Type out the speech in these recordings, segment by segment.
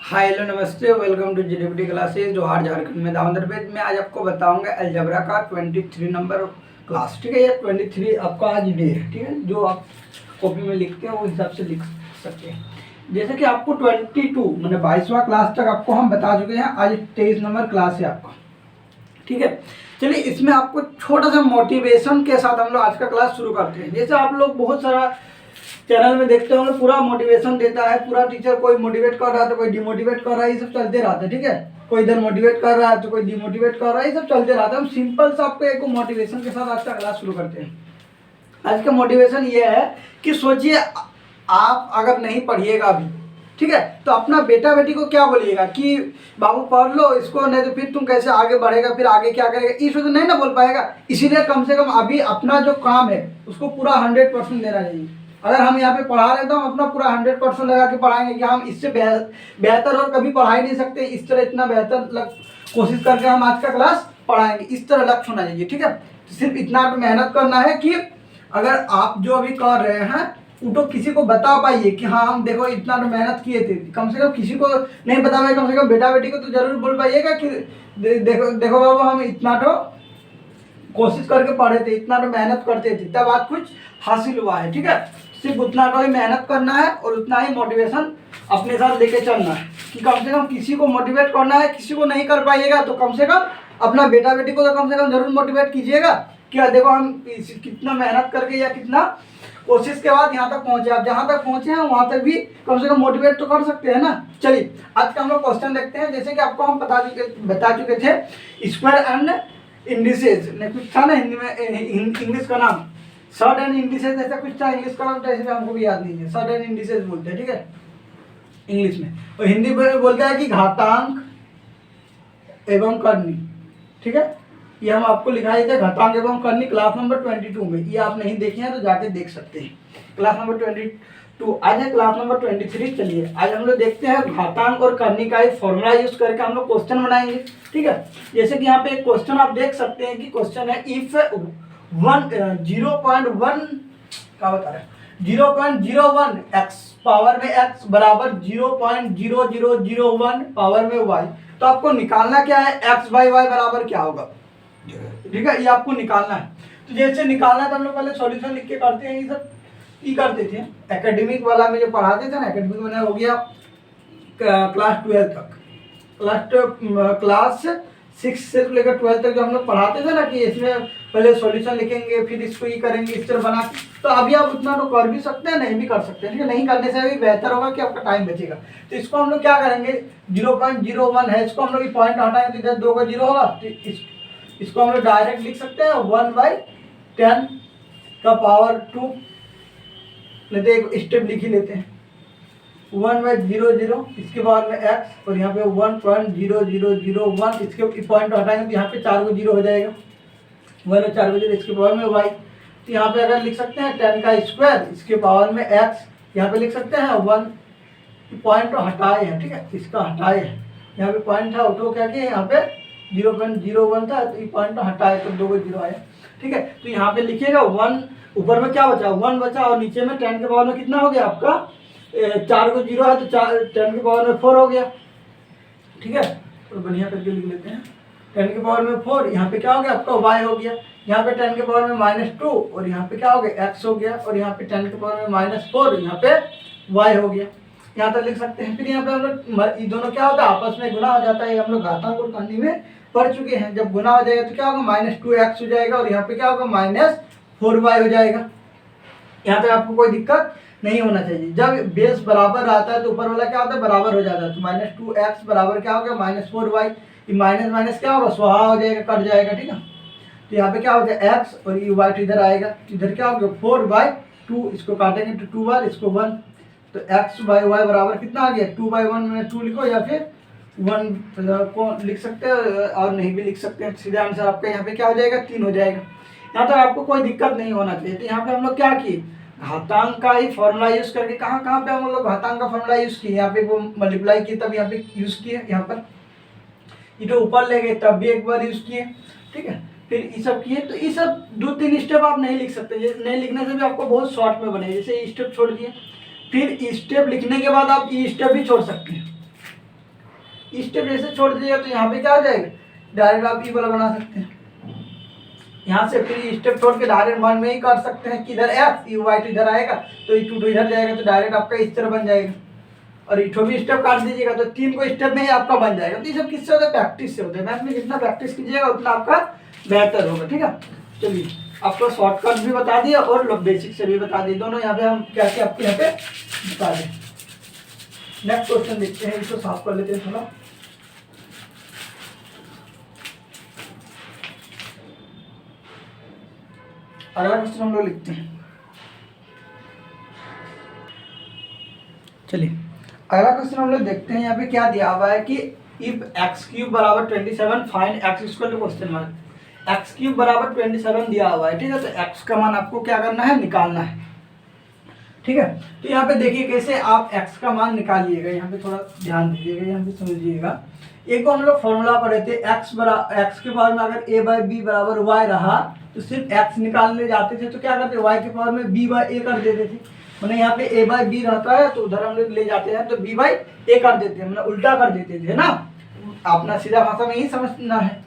Hi hello नमस्ते, welcome to जीडीपीटी classes जो हार झारखंड में दामोदर पेज में। आज आपको बताऊंगा अलजबरा का 23 नंबर क्लास। ठीक है, ये 23 आपका आज डे है। ठीक है, जो आप कॉपी में लिखते हैं वो हिसाब से लिख सकते हैं। जैसे कि आपको 22 मैंने 22वां क्लास तक आपको हम बता चुके हैं। आज 23 नंबर क्लास है आपका। ठीक है, चलिए इसमें आपको छोटा सा मोटिवेशन के साथ हम लोग आज का क्लास शुरू करते हैं। जैसे आप लोग बहुत सारा चैनल में देखते होंगे, पूरा मोटिवेशन देता है, पूरा टीचर कोई मोटिवेट कर रहा है तो कोई डिमोटिवेट कर रहा है, ये सब चलते रहता है। ठीक है, कोई इधर मोटिवेट कर रहा है तो कोई डिमोटिवेट कर रहा है, ये सब चलते रहता है। हम सिंपल सा आपको एक मोटिवेशन के साथ आज का क्लास शुरू करते हैं। आज का मोटिवेशन ये है कि सोचिए आप अगर नहीं पढ़िएगा अभी, ठीक है, तो अपना बेटा बेटी को क्या बोलिएगा कि बाबू पढ़ लो इसको, नहीं तो फिर तुम कैसे आगे बढ़ेगा, फिर आगे क्या करेगा, इस वजह नहीं ना बोल पाएगा। इसीलिए कम से कम अभी अपना जो काम है उसको पूरा 100% देना चाहिए। अगर हम यहाँ पे पढ़ा रहे हैं तो हम अपना पूरा 100% लगा के पढ़ाएंगे कि हम इससे बेहतर और कभी पढ़ा ही नहीं सकते। इस तरह इतना बेहतर कोशिश करके हम आज का क्लास पढ़ाएंगे। इस तरह लक्ष्य होना चाहिए। ठीक है, तो सिर्फ इतना मेहनत करना है कि अगर आप जो अभी कर रहे हैं तो किसी को बता पाइए कि हाँ हम देखो इतना तो मेहनत किए थे। कम से कम किसी को नहीं बता पाए, कम से कम बेटा बेटी को तो जरूर बोल पाइएगा कि देखो देखो बाबा हम इतना तो कोशिश करके पढ़े थे, इतना तो मेहनत करते थे, तब आज कुछ हासिल हुआ है। ठीक है, सिर्फ उतना तो ही मेहनत करना है और उतना ही मोटिवेशन अपने साथ लेके चलना है कि कम से कम किसी को मोटिवेट करना है। किसी को नहीं कर पाइएगा तो कम से कम अपना बेटा बेटी को तो कम से कम जरूर मोटिवेट कीजिएगा कि देखो हम कितना मेहनत करके या कितना कोशिश के बाद यहाँ तक पहुँचे। आप जहाँ तक पहुँचे हैं वहाँ तक भी कम से कम मोटिवेट तो कर सकते हैं ना। चलिए आज का हम लोग क्वेश्चन देखते हैं। जैसे कि आपको हम बता चुके थे स्क्वायर एंड इंडिसेज ने कुछ था ना हिंदी में, इंग्लिश का नाम शॉर्ट एंड इंडिसेज ऐसा कुछ था। इंग्लिश का नाम था, इसलिए हमको भी याद नहीं है। शॉर्ट एंड इंडिसेज बोलते हैं, ठीक है, इंग्लिश में। और हिंदी में बोलता है कि घातांक एवं करनी। ठीक है, ये हम आपको लिखा है घातांक एवं करनी क्लास नंबर 22 में। ये आप नहीं देखे हैं तो जाके देख सकते हैं। क्लास नंबर 22 आज है क्लास नंबर 23। चलिए आज हम लोग देखते हैं घातांक और करनी का एक फॉर्मूला यूज करके हम लोग क्वेश्चन बनाएंगे। ठीक है, जैसे कि यहाँ पे एक क्वेश्चन आप देख सकते हैं कि क्वेश्चन है इफ 0.1 क्या बता रहा है 0.01 x पावर में x बराबर 0.0001 पावर में y, तो आपको निकालना क्या है x बाई y बराबर क्या होगा। ठीक है, ये आपको निकालना है। तो जैसे निकालना है तो हम लोग पहले सॉल्यूशन लिख के करते हैं। ये सब ये करते थे एकेडमिक वाला में जो पढ़ाते थे ना, एकेडमिक में हो गया क्लास 12 तक, क्लास 6 से लेकर 12 तक जो हम लोग पढ़ाते थे ना कि इसमें पहले सॉल्यूशन लिखेंगे फिर इसको ये करेंगे इस तरह बना के। तो अभी आप उतना तो कर भी सकते हैं, नहीं भी कर सकते हैं। ठीक है, नहीं करने से भी बेहतर होगा कि आपका टाइम बचेगा। तो इसको हम लोग क्या करेंगे 0.01 है, इसको हम लोग पॉइंट हटाएंगे तो इधर 2 का 0 होगा। तो इसको हम लोग डायरेक्ट लिख सकते हैं 1/10 का पावर 2, नहीं तो एक स्टेप लिख ही लेते हैं 1/00 इसके बाद में x और यहाँ पे 1.0001 इसके पॉइंट हटाएंगे तो यहाँ पे 4 को 0 हो जाएगा। 1 और 4 को 0 इसके पावर में y। तो यहाँ पे अगर लिख सकते हैं 10 का स्क्वायर इसके पावर में x, यहाँ पे लिख सकते हैं 1 पॉइंट हटाए हैं। ठीक है, इसका हटाए हैं, यहाँ पे पॉइंट था उठो क्या किया यहाँ पे 0.01 था तो ये पॉइंट हटाए तो 2 को 0 आया। ठीक है, तो यहाँ पे लिखिएगा 1, ऊपर में क्या बचा 1 बचा और नीचे में 10 के पावर में कितना हो गया आपका 4 को 0 है तो 10 के पावर में 4 हो गया। ठीक है, तो बढ़िया करके लिख लेते हैं 10 के पावर में 4, यहाँ पे क्या हो गया आपका y हो गया। यहाँ पे 10 के पावर में -2 और यहाँ पे क्या हो गया x हो गया और यहाँ पे 10 के पावर में -4 यहाँ पे y हो गया। यहाँ तक लिख सकते हैं। फिर यहाँ पे हम लोग ये दोनों क्या होता है आपस में गुना हो जाता है। हम लोग घातांक और करनी में पढ़ चुके हैं। जब गुना हो जाएगा तो क्या होगा -2x हो जाएगा और यहाँ पे क्या होगा -4y हो जाएगा। यहाँ तक आपको कोई दिक्कत नहीं होना चाहिए। जब बेस बराबर आता है तो ऊपर वाला क्या होता है बराबर हो जाता है। तो -2x बराबर क्या होगा -4y, ये माइनस माइनस क्या होगा स्वाहा हो जाएगा, कट जाएगा। ठीक है, तो यहाँ पे क्या हो जाएगा x और ये y इधर आएगा, इधर क्या होगा 4/2, इसको काटेंगे तो 2 बार इसको 1, तो x बाई वाई बराबर कितना आ गया 2/1 में 2 लिखो या फिर 1 को लिख सकते हैं और नहीं भी लिख सकते हैं। सीधा आंसर आपका यहाँ पे क्या हो जाएगा 3 हो जाएगा। यहाँ तक आपको कोई दिक्कत नहीं होना चाहिए। तो यहाँ पे हम लोग क्या किए घातांक का ही फॉर्मूला यूज करके, कहाँ पे हम लोग घातांक का फॉर्मूला यूज किए, यहाँ पे वो मल्टीप्लाई किए तब यहाँ पे यूज किए, यहाँ पर ये तो ऊपर ले गए तब भी एक बार यूज किए। ठीक है, फिर ये सब किए। तो ये सब 2-3 स्टेप आप नहीं लिख सकते, नहीं लिखने से भी आपको बहुत शॉर्ट में बने। जैसे ये स्टेप छोड़ दिए, फिर स्टेप लिखने के बाद आप ये स्टेप भी छोड़ सकते हैं। स्टेप जैसे छोड़ दीजिएगा तो यहाँ पे क्या हो जाएगा, डायरेक्ट आप ई वाला बना सकते हैं। यहाँ से फिर स्टेप छोड़ के डायरेक्ट वन में ही कर सकते हैं कि इधर एक्स यू वाई तो इधर आएगा, तो ई टू तो इधर जाएगा, तो डायरेक्ट आपका इस तरह बन जाएगा। और इठो भी स्टेप काट दीजिएगा तो 3 को स्टेप में ही आपका बन जाएगा। तो ये सब किससे होता है, प्रैक्टिस से होता है। मैथ में जितना प्रैक्टिस कीजिएगा उतना आपका बेहतर होगा, ठीक है। चलिए आपको शॉर्टकट भी बता दिया और बेसिक से भी बता दिए, दोनों यहाँ पे हम क्या क्या आपके यहाँ पे बता दें। नेक्स्ट क्वेश्चन देखते हैं, इसको साफ कर लेते हैं थोड़ा। अगला क्वेश्चन हम लोग लिखते हैं। चलिए अगला क्वेश्चन हम लोग देखते हैं। यहाँ पे क्या दिया हुआ है कि इफ एक्स क्यूब बराबर 27 find x equal to question mark. X cube बराबर 27 दिया हुआ है, ठीक है। तो एक्स का मान आपको क्या करना है, निकालना है, ठीक है। तो यहाँ पे देखिए कैसे आप एक्स का मान निकालिएगा, यहाँ पे थोड़ा ध्यान दीजिएगा, यहाँ पे समझिएगा। एक को हम लोग फॉर्मूला पढ़े थे, एक्स के पावर में अगर ए बाई बी बराबर वाई रहा तो सिर्फ एक्स निकालने जाते थे तो क्या करते, वाई के पावर में बी बाई ए कर देते थे। मैंने यहाँ पे ए बाई बी रहता है तो उधर हम लोग ले जाते हैं तो बी बाई ए कर देते हैं, मतलब उल्टा कर देते थे ना। अपना सीधा भाषा में ही समझना है।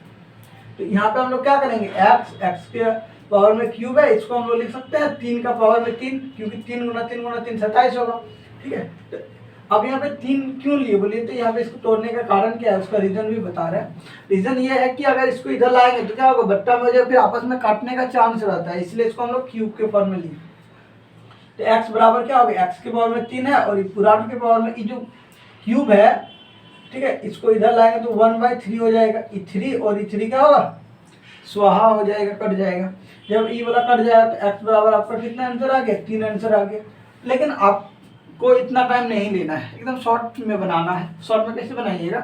तो यहाँ पे हम लोग क्या करेंगे, एक्स के पावर में क्यूब है, इसको हम लोग लिख सकते हैं 3 का पावर में 3, क्योंकि 3 गुना 3 गुना 3 27 होगा, ठीक है। तो अब यहाँ पे 3 क्यों लिए बोलिए, तो यहाँ पे इसको तोड़ने का कारण क्या है, उसका रीजन भी बता रहे हैं। रीजन ये है कि अगर इसको इधर लाएंगे तो क्या होगा, बट्टा में हो जाए, फिर आपस में काटने का चांस रहता है, इसलिए इसको हम लोग क्यूब के फॉर्म में लिए। तो एक्स बराबर क्या होगा, एक्स के पावर में 3 है और पूरा के पावर में ये जो क्यूब है, ठीक है, इसको इधर लाएंगे तो 1/3 हो जाएगा। ई 3 और ई 3 क्या होगा, स्वाहा हो जाएगा, कट जाएगा। जब ई वाला कट जाएगा तो एक्स बराबर आपका कितना आंसर आ गया, 3 आंसर आ गया। लेकिन आपको इतना टाइम नहीं लेना है, एकदम शॉर्ट में बनाना है। शॉर्ट में कैसे बनाइएगा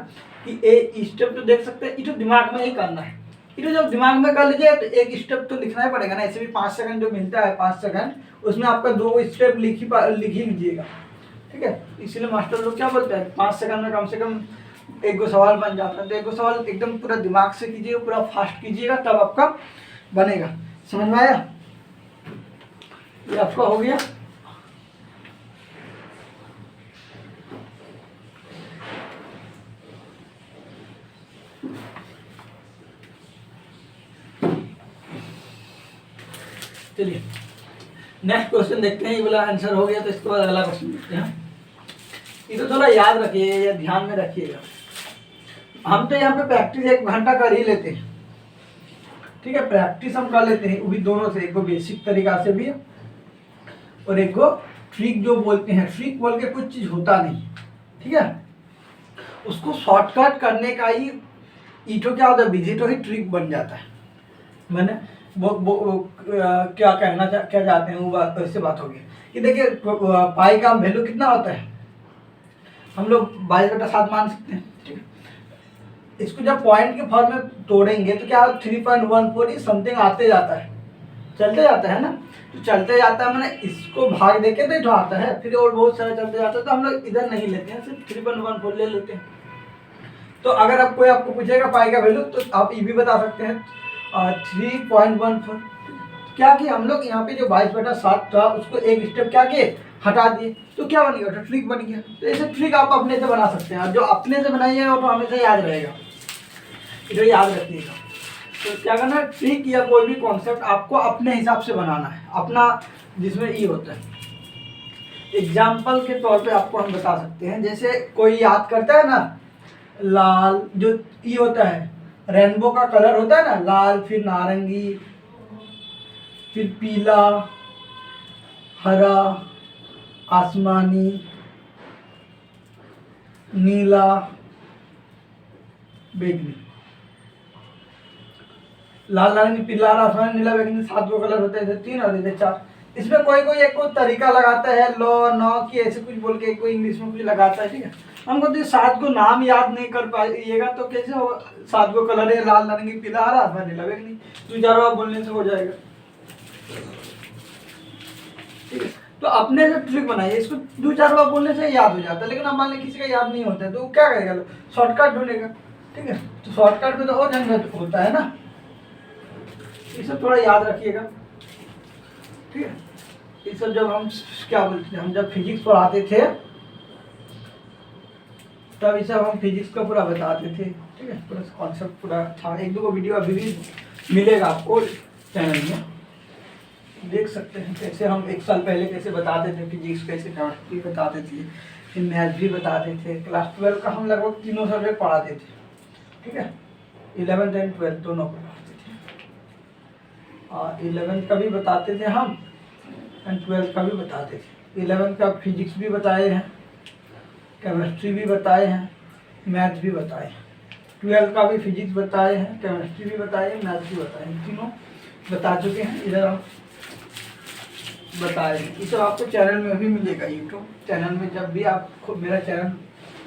कि ए स्टेप तो देख सकते हैं, ये तो दिमाग में ही करना है। ये तो जब दिमाग में कर लीजिए तो एक स्टेप तो लिखना ही पड़ेगा ना, ऐसे भी 5 सेकंड जो मिलता है 5 सेकंड, उसमें आपका 2 स्टेप लिख ही लीजिएगा, ठीक है। इसीलिए मास्टर लोग क्या बोलते हैं, 5 सेकंड में कम से कम एक गो सवाल बन जाता है। तो एक गो सवाल एकदम पूरा दिमाग से कीजिएगा, पूरा फास्ट कीजिएगा, तब आपका बनेगा। समझ में आया, ये आपका हो गया। चलिए नेक्स्ट क्वेश्चन देखते हैं। ये वाला आंसर हो गया तो इसके बाद अगला क्वेश्चन देखते हैं। ये तो थोड़ा याद रखिएगा या ध्यान में रखिएगा। हम तो यहाँ पे प्रैक्टिस 1 घंटा कर ही लेते हैं, ठीक है। प्रैक्टिस हम कर लेते हैं, वो भी दोनों से, एक को बेसिक तरीका से भी और एक को ट्रिक जो बोलते हैं। ट्रिक बोल के कुछ चीज़ होता नहीं, ठीक है। उसको शॉर्टकट करने का ही ईटो क्या होता है, विजिटो ही ट्रिक बन जाता है। मैंने वो क्या कहना क्या चाहते हैं, वो बात इससे बात होगी कि देखिए पाई का वैल्यू कितना होता है, हम लोग 22/7 मान सकते हैं, ठीक है। इसको जब पॉइंट के फॉर्म में तोड़ेंगे तो क्या 3.14 समथिंग आते जाता है, चलते जाता है ना। तो चलते जाता है, मैंने इसको भाग देके तो जो आता है, फिर और बहुत सारा चलते जाता है। तो हम लोग इधर नहीं लेते हैं, सिर्फ 3.14 ले लेते हैं। तो अगर आप कोई आपको पूछेगा पाई का वैल्यू तो आप ये भी बता सकते हैं 3.14। क्या कि हम लोग यहाँ पे जो 22/7 था उसको एक स्टेप क्या किए, हटा दिए, तो क्या बन गया, तो ट्रिक बन गया। तो ऐसे ट्रिक आप अपने से बना सकते हैं, जो अपने से बनाइएगा वो तो हमेशा याद रहेगा, जो याद रखिएगा। तो क्या करना है, ट्रिक या कोई भी कॉन्सेप्ट आपको अपने हिसाब से बनाना है, अपना जिसमें ई होता है। एग्जाम्पल के तौर पे आपको हम बता सकते हैं, जैसे कोई याद करता है ना, लाल जो ई होता है, रेनबो का कलर होता है ना, लाल, फिर नारंगी, फिर पीला, हरा, आसमानी, नीला, बैगनी। लाल, नारंगी, पीला, हरा, आसमानी, नीला, बैगनी 7 गो कलर होते हैं, 3 और इधर 4। इसमें कोई कोई एक तरीका लगाता है, लो नो की ऐसे कुछ बोल के कोई इंग्लिश में कुछ लगाता है, ठीक है। हमको तो 7 को नाम याद नहीं कर पाइएगा तो कैसे होगा, 7 को कलर है, लाल, नारंगी, पीला, हरा, आसमानी, नीला, बैगनी, 2-4 बार बोलने से हो जाएगा, ठीक है। तो अपने से ट्रिक बनाइए, इसको 2-4 बार बोलने से याद हो जाता है। लेकिन अब मान लीजिए किसी का याद नहीं होता है तो क्या करेगा, शॉर्टकट ढूंढेगा, ठीक है। तो शॉर्टकट में तो और झंझट होता है ना, ये सब थोड़ा याद रखिएगा, ठीक है। ये सब जब हम क्या बोलते हैं, हम जब फिजिक्स पढ़ाते थे तब ये सब हम फिजिक्स का पूरा बताते थे, ठीक है, पूरा कॉन्सेप्ट पूरा था। एक दो वीडियो अभी भी मिलेगा आपको चैनल में, देख सकते हैं कैसे हम 1 साल पहले कैसे बताते थे फिजिक्स, कैसे केमिस्ट्री बताते थे, फिर मैथ भी बताते थे। क्लास 12 का हम लगभग तीनों सब्जेक्ट पढ़ाते थे, ठीक है, 11th एंड 12th दोनों पढ़ाते थे। और 11th का भी बताते थे हम एंड 12th का भी बताते थे। 11th का फिजिक्स भी बताए हैं, केमिस्ट्री भी बताए हैं, मैथ भी बताए हैं। 12th का भी फिजिक्स बताए हैं, केमिस्ट्री भी बताए हैं, मैथ भी बताए हैं, तीनों बता चुके हैं। इधर हम बताए हैं, ये सब आपको चैनल में भी मिलेगा। यूट्यूब चैनल में जब भी आप मेरा चैनल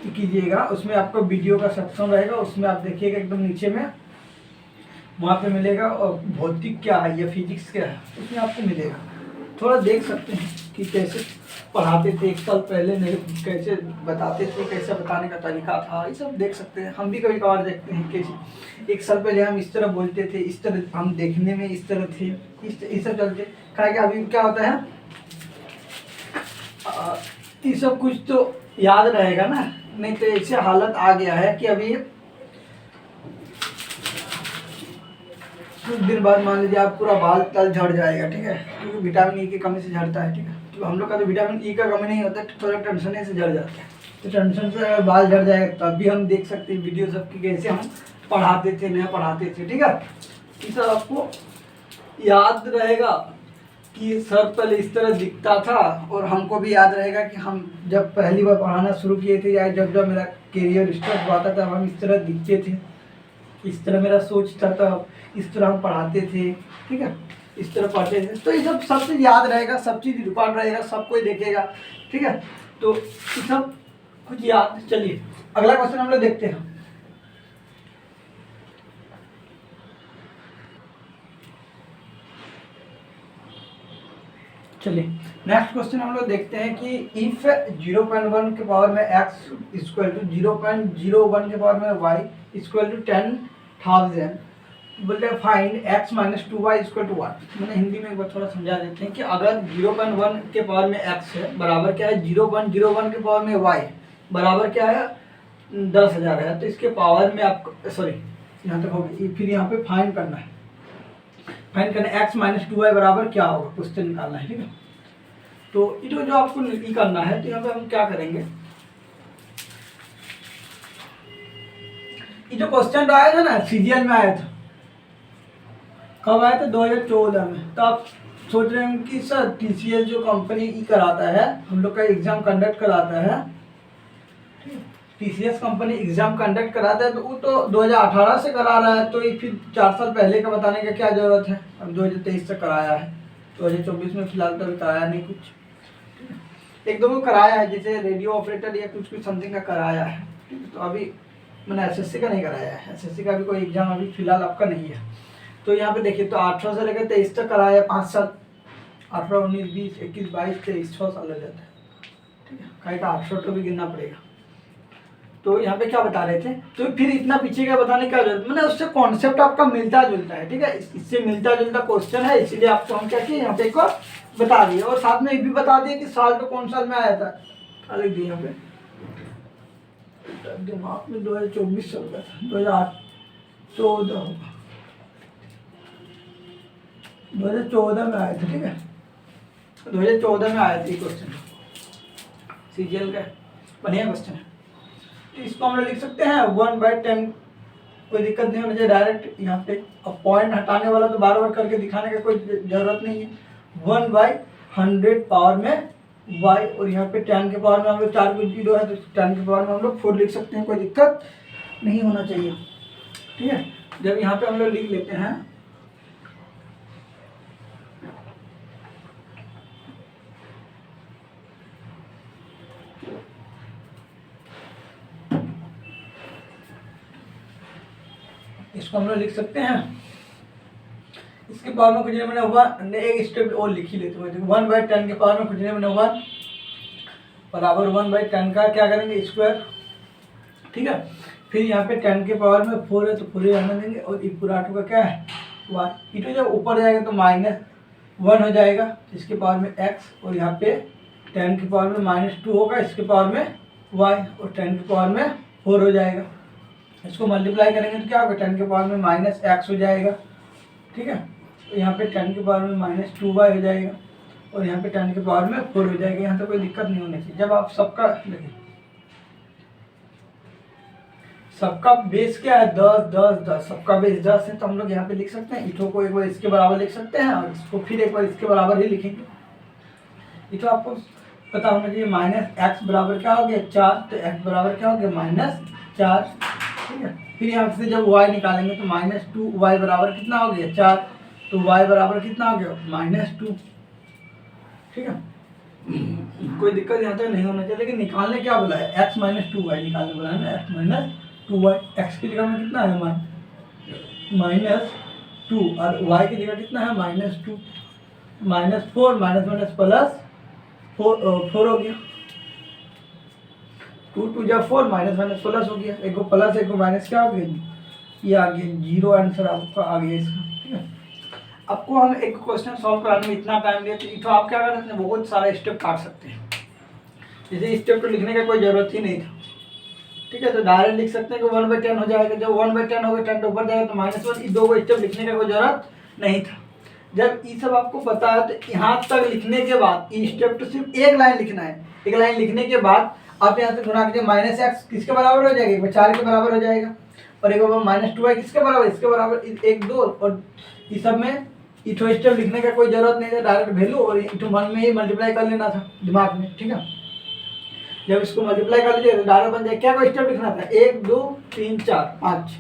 कीजिएगा, उसमें आपको वीडियो का सेक्शन रहेगा, उसमें आप देखिएगा एकदम नीचे में, वहाँ पे मिलेगा। और भौतिक क्या है या फिजिक्स क्या है उसमें आपको मिलेगा। थोड़ा देख सकते हैं कि कैसे पढ़ाते थे 1 साल पहले, नहीं कैसे बताते थे, कैसे बताने का तरीका था, ये सब देख सकते हैं। हम भी कभी कभार देखते हैं कैसे 1 साल पहले हम इस तरह बोलते थे, इस तरह हम देखने में इस तरह थे, इस सब चलते। क्या कि अभी क्या होता है, ये सब कुछ तो याद रहेगा ना, नहीं तो ऐसे हालत आ गया है कि अभी कुछ दिन बाद मान लीजिए आप पूरा बाल तल झड़ जाएगा, ठीक है, क्योंकि विटामिन ई की कमी से झड़ता है, ठीक है। तो हम लोग का तो विटामिन ई का कमी नहीं होता, थोड़ा टेंशन से झड़ जाता है। तो टेंशन से अगर बाल झड़ जाएगा तब भी हम देख सकते हैं वीडियो सब की कैसे हम पढ़ाते थे, नया पढ़ाते थे, ठीक है। ये सब आपको याद रहेगा कि सर पहले इस तरह दिखता था, और हमको भी याद रहेगा कि हम जब पहली बार पढ़ाना शुरू किए थे या जब जब मेरा करियर स्टार्ट हुआ था तब हम इस तरह दिखते थे, इस तरह मेरा सोच था, तब इस तरह हम पढ़ाते थे, ठीक है, इस तरह पढ़ते थे। तो ये सब चीज़ याद रहेगा, सब चीज़ रिकॉर्ड रहेगा, सब कोई देखेगा, ठीक है। तो ये सब कुछ याद। चलिए अगला क्वेश्चन हम लोग देखते हैं। चलिए नेक्स्ट क्वेश्चन हम लोग देखते हैं कि इफ 0.1 के पावर में x इक्वल टू 0.01 के पावर में y इक्वल टू 10,000, बोलते हैं find x minus 2y equal to 1। मैंने हिंदी में एक बार थोड़ा समझा देते हैं कि अगर 0.1 के पावर में x है बराबर क्या है 0.01 के पावर में y बराबर क्या है 10,000 है, तो इसके पावर में आपको सॉरी यहाँ तक हो गया। फिर यहाँ पे फाइंड करना है, फाइंड करना है x माइनस 2y बराबर क्या होगा, क्वेश्चन निकालना है, ठीक है। तो ये जो आपको ये करना है, तो यहाँ पे हम क्या करेंगे, ये जो क्वेश्चन आया था ना सीजीएल में आया था, कब आया था 2014 में। तो आप सोच रहे हैं कि सर टीसीएस जो कंपनी कराता है, हम लोग का एग्जाम कंडक्ट कराता है, टीसीएस कंपनी एग्जाम कंडक्ट कराता है, तो वो तो 2018 से करा रहा है, तो ये फिर 4 साल पहले का बताने का क्या जरूरत है। अब 2023 से कराया है, 2024 में फिलहाल तो कराया नहीं कुछ, एक दो को कराया है, जैसे रेडियो ऑपरेटर या कुछ समथिंग का कराया है, ठीक है। तो अभी मैंने एसएससी का नहीं कराया है, एसएससी का भी कोई एग्जाम अभी फिलहाल आपका नहीं है। तो यहाँ पे देखिए, तो 18 से लेकर 23 तक कराया है, 5 साल, 18, 19, 20, 21, 22, 23, 6 साल लग जाता है, ठीक है। कहीं का 800 तो भी गिनना पड़ेगा। तो यहाँ पे क्या बता रहे थे, तो फिर इतना पीछे का बताने का जरूरत, मैंने उससे कॉन्सेप्ट आपका मिलता जुलता है, ठीक है, इससे मिलता जुलता क्वेश्चन है, इसीलिए आपको हम क्या किए यहाँ पे एक बार बता दिए, और साथ में ये भी बता दिए कि साल तो कौन साल में आया था। लिख दिए यहाँ पे, दिमाग में 2024 चल रहा था, 2014 होगा, 2014 में आया था, ठीक है, 2014 में आया था ये क्वेश्चन, सीजीएल का बढ़िया क्वेश्चन है। तो इसको हम लोग लिख सकते हैं 1/10, कोई दिक्कत नहीं होनी चाहिए, डायरेक्ट यहाँ पे। अब पॉइंट हटाने वाला तो बार बार करके दिखाने का कोई ज़रूरत नहीं है। 1/100 पावर में y, और यहाँ पे 10 के पावर में हम लोग 4 को 0 है, तो 10 के पावर में हम लोग 4 लिख सकते हैं, कोई दिक्कत नहीं होना चाहिए, ठीक है। जब यहाँ पे हम लोग लिख लेते हैं, इसको हम लोग लिख सकते हैं, इसके पावर में कुछ नहीं बना हुआ, एक स्टेप और लिख ही लेते हैं। 1/10 के पावर में कुछ नहीं बना हुआ बराबर 1/10 का क्या करेंगे स्क्वायर, ठीक है। फिर यहाँ पे 10 के पावर में 4 है, तो 4 ही रहने देंगे, और ये पूरा 8 का क्या है y, ये तो जब ऊपर जाएगा तो -1 हो जाएगा, इसके पावर में x, और यहाँ पे 10 के पावर में -2 होगा, इसके पावर में वाई और 10 की पावर में 4 हो जाएगा। इसको मल्टीप्लाई करेंगे तो क्या होगा, 10 की पावर में माइनस एक्स हो जाएगा। ठीक है, तो यहाँ पे 10 की पावर में माइनस 2y हो जाएगा और यहाँ पे 10 की पावर में 4 हो जाएगा। यहाँ तो कोई दिक्कत नहीं होनी चाहिए। जब आप सबका देखिए, सबका बेस क्या है, 10 10 10, सबका बेस 10 है, तो हम लोग यहाँ पे लिख सकते हैं इठो को एक बार इसके बराबर लिख सकते हैं और इसको फिर एक बार इसके बराबर ही लिखेंगे। इठो आपको पता होना चाहिए माइनस एक्स बराबर क्या हो गया 4, तो एक्स बराबर क्या हो गया -4। ठीक है, फिर यहाँ से जब y निकालेंगे तो -2y बराबर कितना हो गया 4, तो y बराबर कितना हो गया -2। ठीक है, कोई दिक्कत यहाँ तक नहीं होना चाहिए। लेकिन निकालने क्या बोला है, x -2y निकालने बोला है ना, x -2y। x की जगह में कितना है -2 और y की जगह कितना है -2, -4 माइनस प्लस 4 हो गया, 2 2 जा 4 माइनस प्लस हो गया, एक को प्लस एक को माइनस क्या हो गया, ये आ गया 0 आंसर आपका आ गया इसका। ठीक है, आपको हम एक क्वेश्चन सॉल्व कराने में इतना टाइम दिया, तो आप क्या कर सकते हैं, बहुत सारा स्टेप काट सकते हैं। जैसे स्टेप तो लिखने का कोई ज़रूरत ही नहीं था। ठीक है, तो डायरेक्ट लिख सकते हैं कि 1/10 हो जाएगा। जब 1/10 हो गया 10 तो ऊपर जाएगा तो -1, दो को स्टेप लिखने का कोई जरूरत नहीं था। जब ये सब आपको पता है तो यहाँ तक लिखने के बाद ये स्टेप तो सिर्फ एक लाइन लिखना है। एक लाइन लिखने के बाद आप यहाँ से गुणा कीजिए, -x किसके बराबर हो जाएगा, 4 के बराबर हो जाएगा और एक -2y किसके बराबर, इसके बराबर 1 2, और इस सब में इठो स्टेप लिखने का कोई जरूरत नहीं है, डायरेक्ट वैल्यू और इठो मन में ही मल्टीप्लाई कर लेना था दिमाग में। ठीक है, जब इसको मल्टीप्लाई कर लीजिए तो डायरेक्ट बन जाए, क्या कोई स्टेप लिखना था 1 2 3 4 5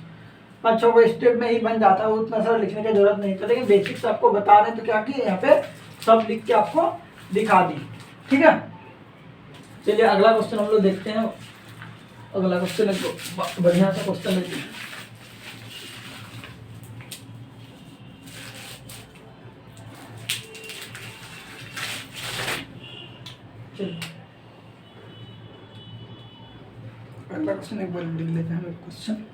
5 6 को स्टेप में ही बन जाता है, उतना सारा लिखने की जरूरत नहीं था। लेकिन बेसिक्स आपको बता रहे हैं तो क्या कि यहाँ पे सब लिख के आपको दिखा दी। ठीक है, चलिए अगला क्वेश्चन हम लोग देखते हैं। अगला क्वेश्चन एक बढ़िया सा क्वेश्चन लेते हैं। चलिए अगला क्वेश्चन एक बार लिख लेते हैं हम क्वेश्चन।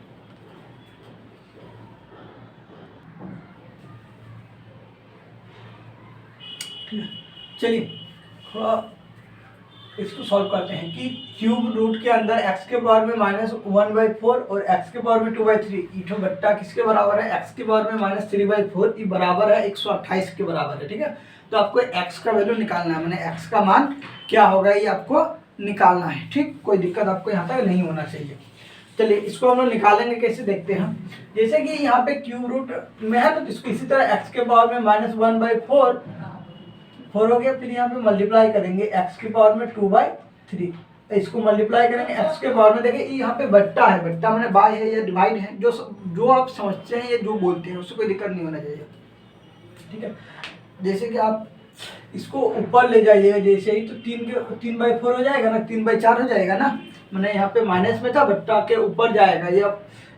चलिए थोड़ा इसको सॉल्व करते हैं कि क्यूब रूट के अंदर x के पावर में -1/4 और x के पावर में 2/3 इठो बट्टा किसके बराबर है, x के पावर में -3/4 ये बराबर है 128 के बराबर है। ठीक है, तो आपको x का वैल्यू निकालना है, मैंने x का मान क्या होगा ये आपको निकालना है। ठीक, कोई दिक्कत आपको यहाँ तक नहीं होना चाहिए। चलिए इसको हम लोग निकालेंगे, कैसे देखते हैं। जैसे कि यहाँ पे क्यूब रूट में है तो इसको इसी तरह x के पावर में -1/4 हो गया, फिर यहाँ पे मल्टीप्लाई करेंगे x की पावर में 2/3, इसको मल्टीप्लाई करेंगे x के पावर में। देखिए यहाँ पे बट्टा है, बट्टा मैंने बाय है या डिवाइड है, जो आप समझते हैं या जो बोलते हैं उससे कोई दिक्कत नहीं होना चाहिए। ठीक है, जैसे कि आप इसको ऊपर ले जाइएगा जैसे ही, तो 3/4 हो जाएगा ना, 3/4 हो जाएगा ना, मैंने यहाँ पे माइनस में था, बट्टा के ऊपर जाएगा, ये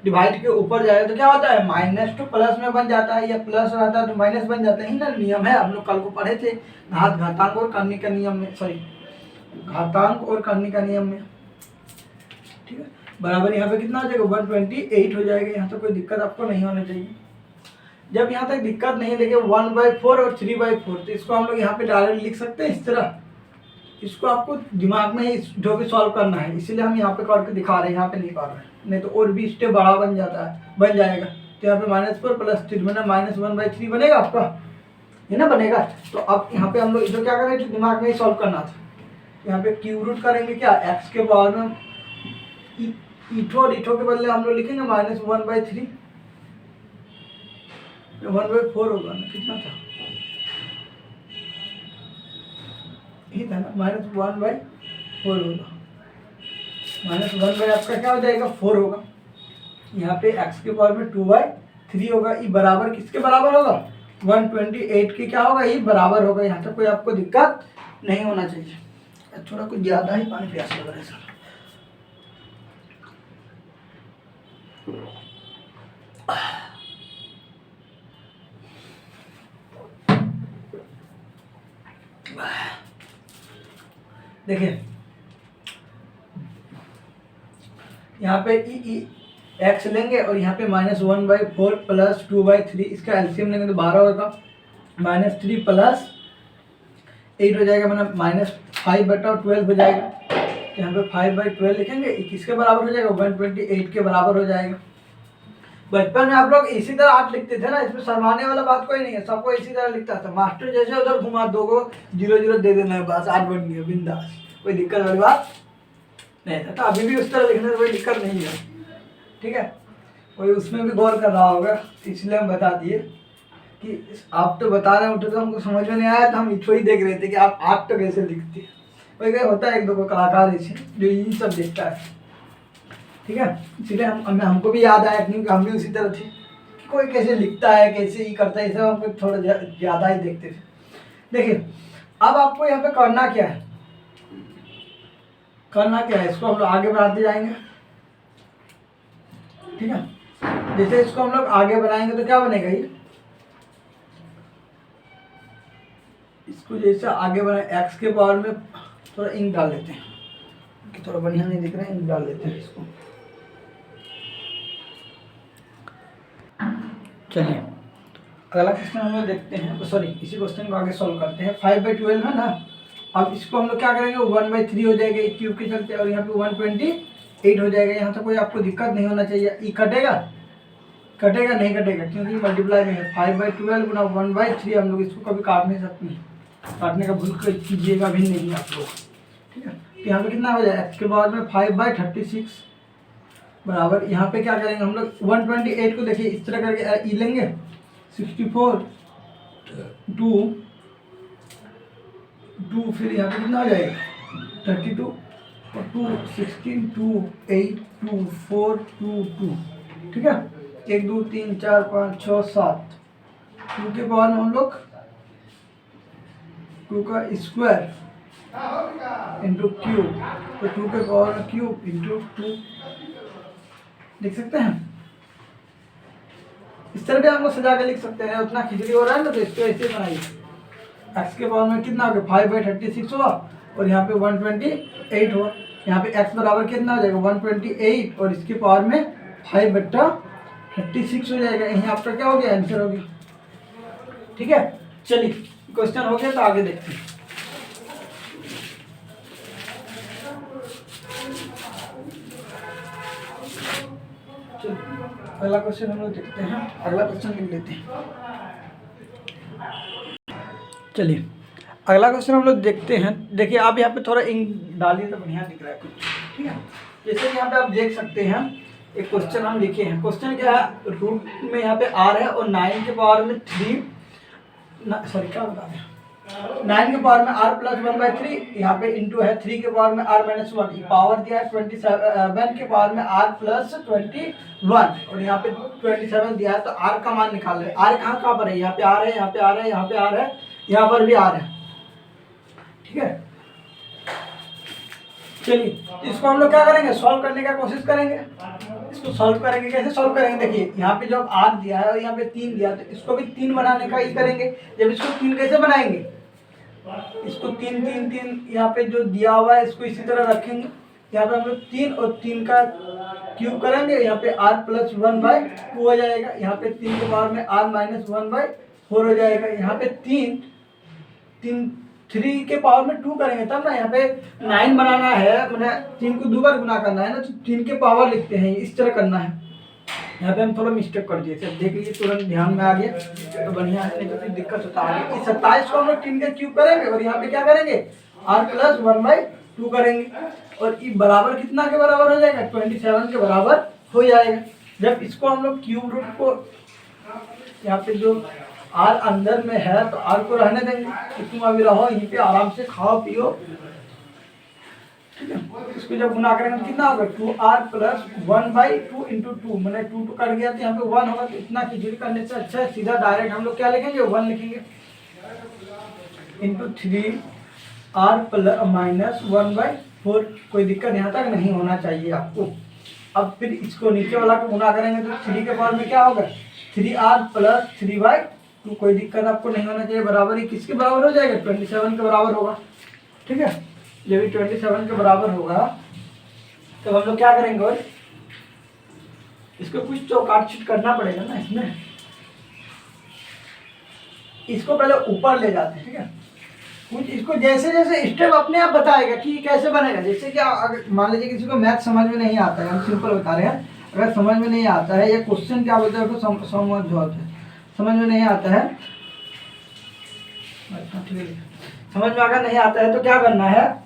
डिवाइड के ऊपर जाएगा तो क्या होता है -2 प्लस में बन जाता है, या प्लस रहता है तो माइनस बन जाता है। ना नियम है, हम लोग कल को पढ़े थे घातांक और करने का नियम में, सॉरी घातांक और करने का नियम में। ठीक है, बराबर यहाँ पे कितना हो जाएगा 128 हो जाएगा। यहाँ तो कोई दिक्कत आपको नहीं होना चाहिए। जब यहाँ तक दिक्कत नहीं, देखिए 1/4 और 3/4, तो इसको हम लोग यहाँ पे डायरेक्ट लिख सकते हैं इस तरह। इसको आपको दिमाग में जो भी सॉल्व करना है, इसीलिए हम यहाँ पे करके दिखा रहे हैं, यहाँ पे नहीं कर रहे हैं, नहीं तो और भी स्टेप बड़ा बन जाएगा। तो यहाँ पे -4 + 3 मैंने -1/3 बनेगा आपका, है ना, बनेगा। तो अब यहाँ पे हम लोग जो क्या करें, दिमाग में ही सॉल्व करना था। यहाँ पे क्यूब रूट करेंगे क्या, x के पावर में इठो के बदले हम लोग लिखेंगे -1/3, 1/4 होगा ना, कितना था यही था ना, -1/4 होगा, -1 आपका क्या हो जाएगा 4 होगा। यहाँ पे x के पावर में 2/3 होगा, ये बराबर किसके बराबर होगा 128 के क्या होगा, ये बराबर होगा। यहाँ तक कोई आपको दिक्कत नहीं होना चाहिए। थोड़ा कुछ ज़्यादा ही पानी प्यास लग रहा है सर। देखिए यहाँ पे x लेंगे और यहाँ पे -1/4 + 2/3, इसका एलसीएम लेंगे तो 12 होगा, -3 + 8 हो जाएगा, मैंने -5/12 हो जाएगा। तो यहाँ पे 5/12 लिखेंगे, ये किसके बराबर हो जाएगा, 128 के बराबर हो जाएगा। बचपन में आप लोग इसी तरह 8 लिखते थे ना, इसमें शर्माने वाला बात कोई नहीं है, सबको इसी तरह लिखता था। मास्टर जैसे उधर घुमा, 2 को 0 दे देना है, बस 8 बन गया, बिंदास, कोई दिक्कत वाली बात नहीं था। तो अभी भी उस तरह लिखने से कोई दिक्कत नहीं है, ठीक है। कोई उसमें भी गौर कर रहा होगा, इसलिए हम बता दिए कि आप तो बता रहे होते तो हमको समझ में नहीं आया, तो हम इसको ही देख रहे थे कि आप 8 तो कैसे लिखते हैं। कोई कोई होता है 1-2 को कलाकार इसे जो ये सब देखता है, ठीक है। इसलिए हमको भी याद आया, क्योंकि हम भी उसी तरह थे कि कोई कैसे लिखता है, कैसे ही करता है, ये सब हमको थोड़ा ज़्यादा ही देखते थे। देखिए अब आपको यहाँ पे करना क्या है, इसको हम लोग आगे बढ़ाते जाएंगे, ठीक है। जैसे इसको हम लोग आगे बढ़ाएंगे तो क्या बनेगा, ये इसको जैसे आगे बढ़ाए, एक्स के पावर में थोड़ा इंक डाल लेते हैं कि थोड़ा बढ़िया नहीं दिख रहा है, इंक डाल लेते हैं इसको। चलिए अगला क्वेश्चन हम लोग देखते हैं, सॉरी इसी क्वेश्चन को आगे सॉल्व करते हैं। 5/12 है ना, अब इसको हम लोग क्या करेंगे, 1/3 हो जाएगा क्यूब के चलते, और यहाँ पे 128 हो जाएगा। यहाँ तक कोई आपको दिक्कत नहीं होना चाहिए। ई कटेगा नहीं कटेगा, क्योंकि मल्टीप्लाई में है। 5/12 गुना 1/3, हम लोग इसको कभी काट नहीं सकते हैं, काटने का भूल कीजिएगा भी नहीं आप लोग, ठीक है। तो यहाँ पे कितना हो जाएगा, एक्स के पावर में 5/36 बराबर, यहाँ पे क्या करेंगे हम लोग, 128 को देखिए इस तरह करके ई लेंगे, 64 2 फिर यहाँ पे कितना हो जाएगा, 32 और 2 16 2 8 2 4 2 2, ठीक है। 1 2 3 4 5 6 7, 2 के पावर में हम लोग 2 का स्क्वायर इंटू क्यूब, तो 2 के पावर में क्यूब इंटू 2 लिख सकते हैं। इस तरह भी हम लोग सजा के लिख सकते हैं, उतना खिचड़ी हो रहा है ना, तो इसको ऐसे बनाइए। एक्स के पावर में कितना हो गया, 5/36 हुआ, और यहाँ पे 128 हुआ। यहाँ पे एक्स बराबर कितना हो जाएगा, 128, और इसके पावर में 5/36 हो जाएगा। यहीं आपका क्या हो गया, आंसर हो गया, ठीक है। चलिए क्वेश्चन हो गया, तो आगे देखते हैं। अगला क्वेश्चन हम लोग देखते हैं, अगला क्वेश्चन लिख लेते हैं। चलिए अगला क्वेश्चन हम लोग देखते हैं। देखिए आप यहाँ पे थोड़ा इंक डालिए तो बढ़िया दिख रहा है कुछ, ठीक है। जैसे कि यहाँ पे आप देख सकते हैं, एक क्वेश्चन हम लिखे हैं। क्वेश्चन क्या है, रूट में यहाँ पे आर है, और 9 के पावर में 3, सॉरी क्या बता रहे हैं, 9 के पावर में r प्लस 1/3, यहाँ पे इंटू है 3 के पावर में r माइनस 1, पावर दिया है 27 के पावर में r प्लस 21, और यहाँ पे 27 दिया है, तो r का मान निकाल रहे हैं। r कहाँ पर है, यहाँ पे r है, यहाँ पे r है, यहाँ पे r है, यहाँ पर भी r है, ठीक है। चलिए इसको हम लोग क्या करेंगे, सॉल्व करने का कोशिश करेंगे। इसको सॉल्व करेंगे, कैसे सॉल्व करेंगे, देखिए यहाँ पे जब r दिया है और यहाँ पे 3 दिया, तो इसको भी 3 बनाने का ही करेंगे। जब इसको 3 कैसे बनाएंगे, इसको 3 3 3 यहाँ पे जो दिया हुआ है इसको इसी तरह रखेंगे। यहाँ पे हम लोग 3 और 3 का क्यूब करेंगे, यहाँ पे r प्लस 1/2 हो जाएगा। यहाँ पे 3 के पावर में r माइनस 1/4 हो जाएगा। यहाँ पे 3 के पावर में 2 करेंगे तब ना, यहाँ पे 9 बनाना है, मैंने 3 को 2 बार गुना करना है ना, तो 3 के पावर लिखते हैं, इस तरह करना है। यहाँ पे हम थोड़ा मिस्टेक कर दिए, सब देख लीजिए, तुरंत ध्यान में आ गया तो बढ़िया है, नहीं तो फिर दिक्कत होता है। इस 27 को हम लोग 3 का क्यूब करेंगे, और यहाँ पे क्या करेंगे, r प्लस 1/2 करेंगे, और ये बराबर कितना के बराबर हो जाएगा, 27 के बराबर हो जाएगा। जब इसको हम लोग क्यूब रूट को, यहाँ पे जो r अंदर में है तो r को रहने देंगे, कि तुम अभी रहो यहीं पे, आराम से खाओ पियो, ठीक है। इसको जब गुना करेंगे तो कितना होगा, 2r प्लस 1/2 इंटू 2, मैंने 2 कट गया तो यहाँ पे 1 होगा। तो इतना खिचड़ी करने से अच्छा है सीधा डायरेक्ट हम लोग क्या लिखेंगे, 1 लिखेंगे, इंटू 3r प्लस माइनस 1/4। कोई दिक्कत यहाँ तक नहीं होना चाहिए आपको। अब फिर इसको नीचे वाला को गुना करेंगे तो 3 के पावर में क्या होगा, 3r प्लस 3/2। कोई दिक्कत आपको नहीं होना चाहिए। बराबर ही किसके बराबर हो जाएगा, 27 के बराबर होगा, ठीक है। जब भी 27 के बराबर होगा तो हम लोग क्या करेंगे, और इसको कुछ तो काट छीट करना पड़ेगा ना इसमें। इसको पहले ऊपर ले जाते हैं, ठीक है। कुछ इसको जैसे जैसे स्टेप अपने आप बताएगा कि कैसे बनेगा। जैसे कि अगर मान लीजिए किसी को मैथ समझ में नहीं आता है, हम सिंपल बता रहे हैं, अगर समझ में नहीं आता है या क्वेश्चन क्या बोलते हैं उसको समझ में नहीं आता है, अच्छा ठीक है, समझ में अगर नहीं आता है तो क्या करना है,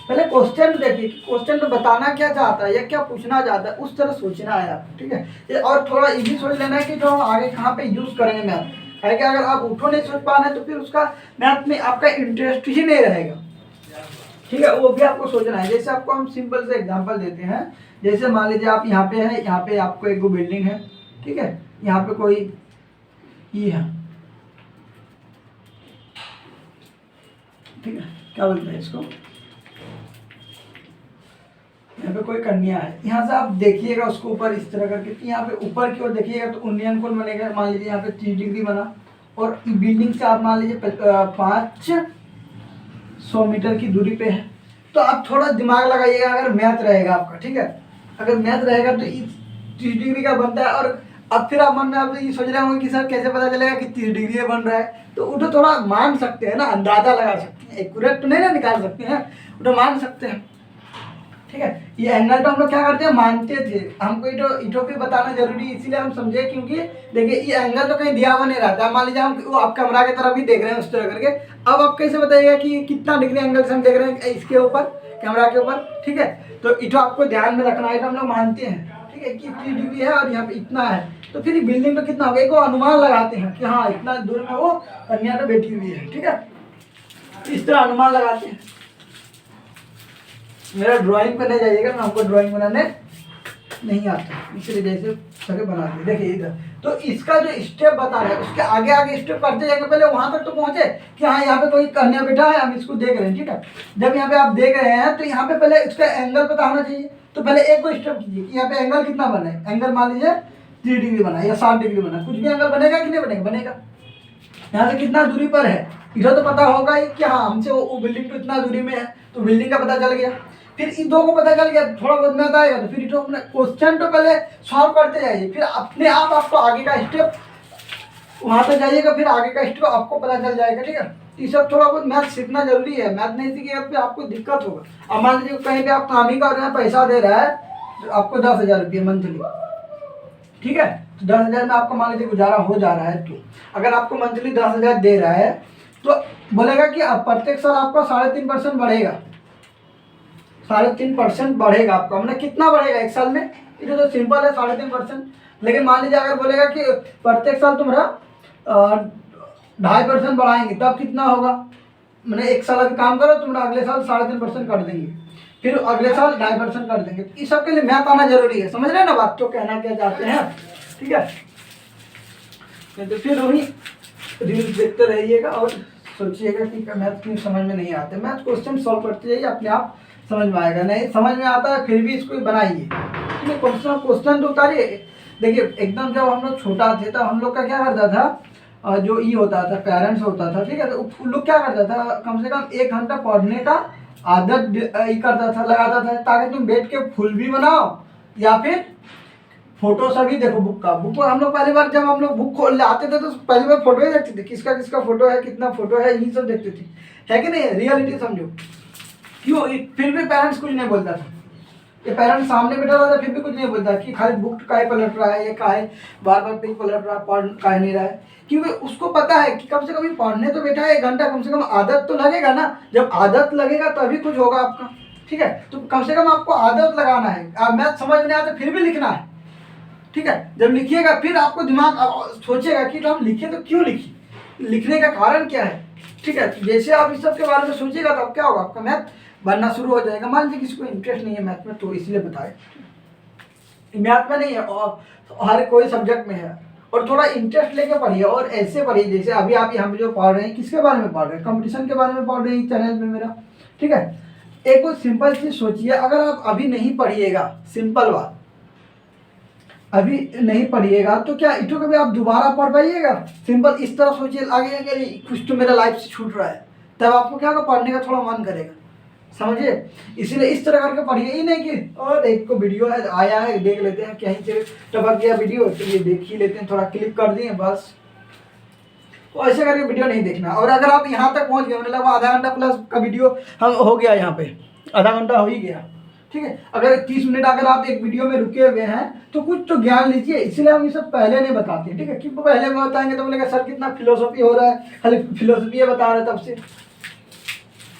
पहले क्वेश्चन देखिए कि क्वेश्चन तो बताना क्या चाहता है या क्या पूछना चाहता है, उस तरह सोचना है आपको, ठीक है। और थोड़ा इजी सोच लेना है कि जो हम आगे कहाँ पे यूज़ करेंगे मैथ, है कि अगर आप उठो नहीं सोच पा रहे हैं तो फिर उसका मैथ में आपका इंटरेस्ट ही नहीं रहेगा, ठीक है। वो भी आपको सोचना है। जैसे आपको हम सिंपल से एग्जांपल देते हैं, जैसे मान लीजिए आप यहाँ पे हैं, यहाँ पे आपको एक बिल्डिंग है, ठीक है, यहाँ पे कोई ये है, ठीक है, क्या बोलते हैं इसको, यहाँ पे कोई कन्या है, यहाँ से आप देखिएगा उसको ऊपर इस तरह करके, यहाँ पे ऊपर की ओर देखिएगा तो उन्नयन कोण बनेगा, मान लीजिए यहाँ पे 30 डिग्री बना, और बिल्डिंग से आप मान लीजिए 500 मीटर की दूरी पे है। तो आप थोड़ा दिमाग लगाइएगा अगर मैथ रहेगा आपका, ठीक है, अगर मैथ रहेगा तो 30 डिग्री का बनता है। और अब फिर आप मन में आप ये सोच रहे होंगे कि सर कैसे पता चलेगा कि 30 डिग्री बन रहा है, तो उठो थोड़ा मान सकते हैं ना, अंदाजा लगा सकते हैं, एक्यूरेट तो नहीं ना निकाल सकते हैं, उठो मान सकते हैं, ठीक है। ये एंगल तो हम लोग क्या करते हैं, मानते थे, हमको इटो भी बताना जरूरी है, इसीलिए हम समझे, क्योंकि देखिए ये एंगल तो कहीं दिया हुआ नहीं रहता है। मान लीजिए हम वो आप कैमरा की तरफ भी देख रहे हैं उस तरह करके, अब आप कैसे बताइएगा कि कितना डिग्री एंगल से हम देख रहे हैं इसके ऊपर, कैमरा के ऊपर, ठीक है। तो इटो आपको ध्यान में रखना है, तो हम लोग मानते हैं, ठीक है, कि 30 डिग्री है और यहाँ पे इतना है, तो फिर बिल्डिंग पे कितना होगा, एक अनुमान लगाते हैं कि हाँ इतना दूर में वो कन्या तो बैठी हुई है, ठीक है, इस तरह अनुमान लगाते हैं। मेरा ड्राइंग पे नहीं जाइएगा, मैं हमको ड्राइंग बनाने नहीं आता, इसलिए जैसे सके बना दिए। देखिए इधर, तो इसका जो स्टेप बता रहा है उसके आगे आगे स्टेप करते जाएंगे, पहले वहां तक तो पहुंचे कि हाँ यहाँ पे कोई कन्या बैठा है, हम इसको देख रहे हैं, ठीक है। जब यहाँ पे आप देख रहे हैं तो यहाँ पे पहले इसका एंगल पता होना चाहिए, तो पहले एक को स्टेप कीजिए कि यहाँ पे एंगल कितना बना है, एंगल मान लीजिए 30 डिग्री बना या 60 डिग्री बना, कुछ भी एंगल बनेगा कि नहीं बनेगा, बनेगा। यहाँ से कितना दूरी पर है, इधर तो पता होगा ही कि हाँ हमसे वो बिल्डिंग तो इतना दूरी में है, तो बिल्डिंग का पता चल गया। फिर इन दो को पता चल गया, थोड़ा बहुत मैथ आएगा तो फिर तो अपने क्वेश्चन तो पहले सॉल्व करते जाइए, फिर अपने आप आपको आगे का स्टेप वहाँ तक जाइएगा, फिर आगे का स्टेप आपको पता चल जाएगा, ठीक है। ये सब थोड़ा बहुत मैथ सीखना जरूरी है, मैथ नहीं सीखिएगा फिर आपको दिक्कत होगा। अब मान लीजिए कहीं पे आप काम ही कर रहे हैं, पैसा दे रहा है तो आपको 10,000 रुपये मंथली, ठीक है, तो 10,000 में आपको मान लीजिए गुजारा हो जा रहा है, तो अगर आपको मंथली 10,000 दे रहा है तो बोलेगा कि अब प्रत्येक साल आपका 3.5% बढ़ेगा, 3.5% बढ़ेगा आपका, मतलब कितना बढ़ेगा एक साल में, ये तो सिंपल है 3.5%। लेकिन मान लीजिए अगर बोलेगा कि प्रत्येक साल तुम्हारा 2.5% बढ़ाएंगे, तब कितना होगा, मैंने एक साल अभी काम करो, तुम्हारा अगले साल 3.5% कर देंगे, फिर अगले साल 2.5% कर देंगे। इस सब के लिए मैथ आना जरूरी है, समझ रहे हैं ना बात, तो कहना क्या चाहते हैं, ठीक है। तो फिर वही रील्स देखते रहिएगा और सोचिएगा कि मैथ क्यों समझ में नहीं आते, मैथ क्वेश्चन सॉल्व करते जाइए, अपने आप समझ में आएगा। नहीं समझ में आता है फिर भी इसको बनाइए, ठीक है, क्वेश्चन तो उतारिए। देखिए एकदम जब हम लोग छोटा थे तो हम लोग का क्या करता था, जो ये होता था पेरेंट्स होता था, ठीक है, तो लोग क्या करता था, कम से कम 1 घंटा पढ़ने का आदत ये करता था, लगाता था, ताकि तुम बैठ के फुल भी बनाओ या फिर फोटो सभी देखो बुक का। बुक हम लोग पहली बार जब हम लोग बुक खोल आते थे तो पहली बार फोटो ही देखते थे, किसका किसका फोटो है, कितना फोटो है, यही सब देखते थे, है कि नहीं, रियलिटी समझो। क्यों, फिर भी पेरेंट्स कुछ नहीं बोलता था, ये पेरेंट्स सामने बैठा रहता फिर भी कुछ नहीं बोलता कि खाली बुक काहे पलट रहा है, ये काहे बार बार पेज पलट रहा है, पढ़ काहे नहीं रहा है, क्योंकि उसको पता है कि कम से कम पढ़ने तो बैठा है 1 घंटा, कम से कम आदत तो लगेगा ना, जब आदत लगेगा तभी कुछ होगा आपका, ठीक है। तो कम से कम आपको आदत लगाना है। मैथ समझ में नहीं आता फिर भी लिखना है, ठीक है, जब लिखिएगा फिर आपको दिमाग सोचेगा कि तो हम लिखे तो क्यों लिखी, लिखने का कारण क्या है, ठीक है। जैसे आप इस सब के बारे में सोचिएगा तो क्या होगा, आपका मैथ बनना शुरू हो जाएगा। मान लीजिए किसी को इंटरेस्ट नहीं है मैथ में, तो इसलिए बताए मैथ में नहीं है और हर कोई सब्जेक्ट में है, और थोड़ा इंटरेस्ट लेके पढ़िए और ऐसे पढ़िए जैसे अभी आप यहाँ पे जो पढ़ रहे हैं, किसके बारे में पढ़ रहे हैं, कंपटीशन के बारे में पढ़ रहे हैं चैनल में मेरा, ठीक है। एक कोई सिंपल चीज़ सोचिए, अगर आप अभी नहीं पढ़िएगा, सिंपल बात, अभी नहीं पढ़िएगा तो क्या इटो कभी आप दोबारा पढ़ पाइएगा, सिंपल इस तरह सोचिए, आगे अगर कुछ तो मेरा लाइफ से छूट रहा है, तब आपको क्या होगा, पढ़ने का थोड़ा मन करेगा, समझिए। इसीलिए इस तरह करके पढ़िए, ही नहीं कि और एक को वीडियो है आया है देख लेते हैं, कहीं से टपक गया वीडियो तो ये देख ही लेते हैं, थोड़ा क्लिक कर दिए बस, तो ऐसे करके वीडियो नहीं देखना। और अगर आप यहाँ तक पहुँच गए, मतलब आधा घंटा प्लस का वीडियो हम हो गया, यहाँ पे आधा घंटा हो ही गया, ठीक है। अगर 30 मिनट अगर आप एक वीडियो में रुके हुए हैं तो कुछ तो ज्ञान लीजिए, इसलिए हम ये सब पहले नहीं बताते, ठीक है। क्योंकि पहले में बताएंगे तो बोलेगा सर कितना फिलोसफी हो रहा है, खाली फिलोसफी बता रहे तब से।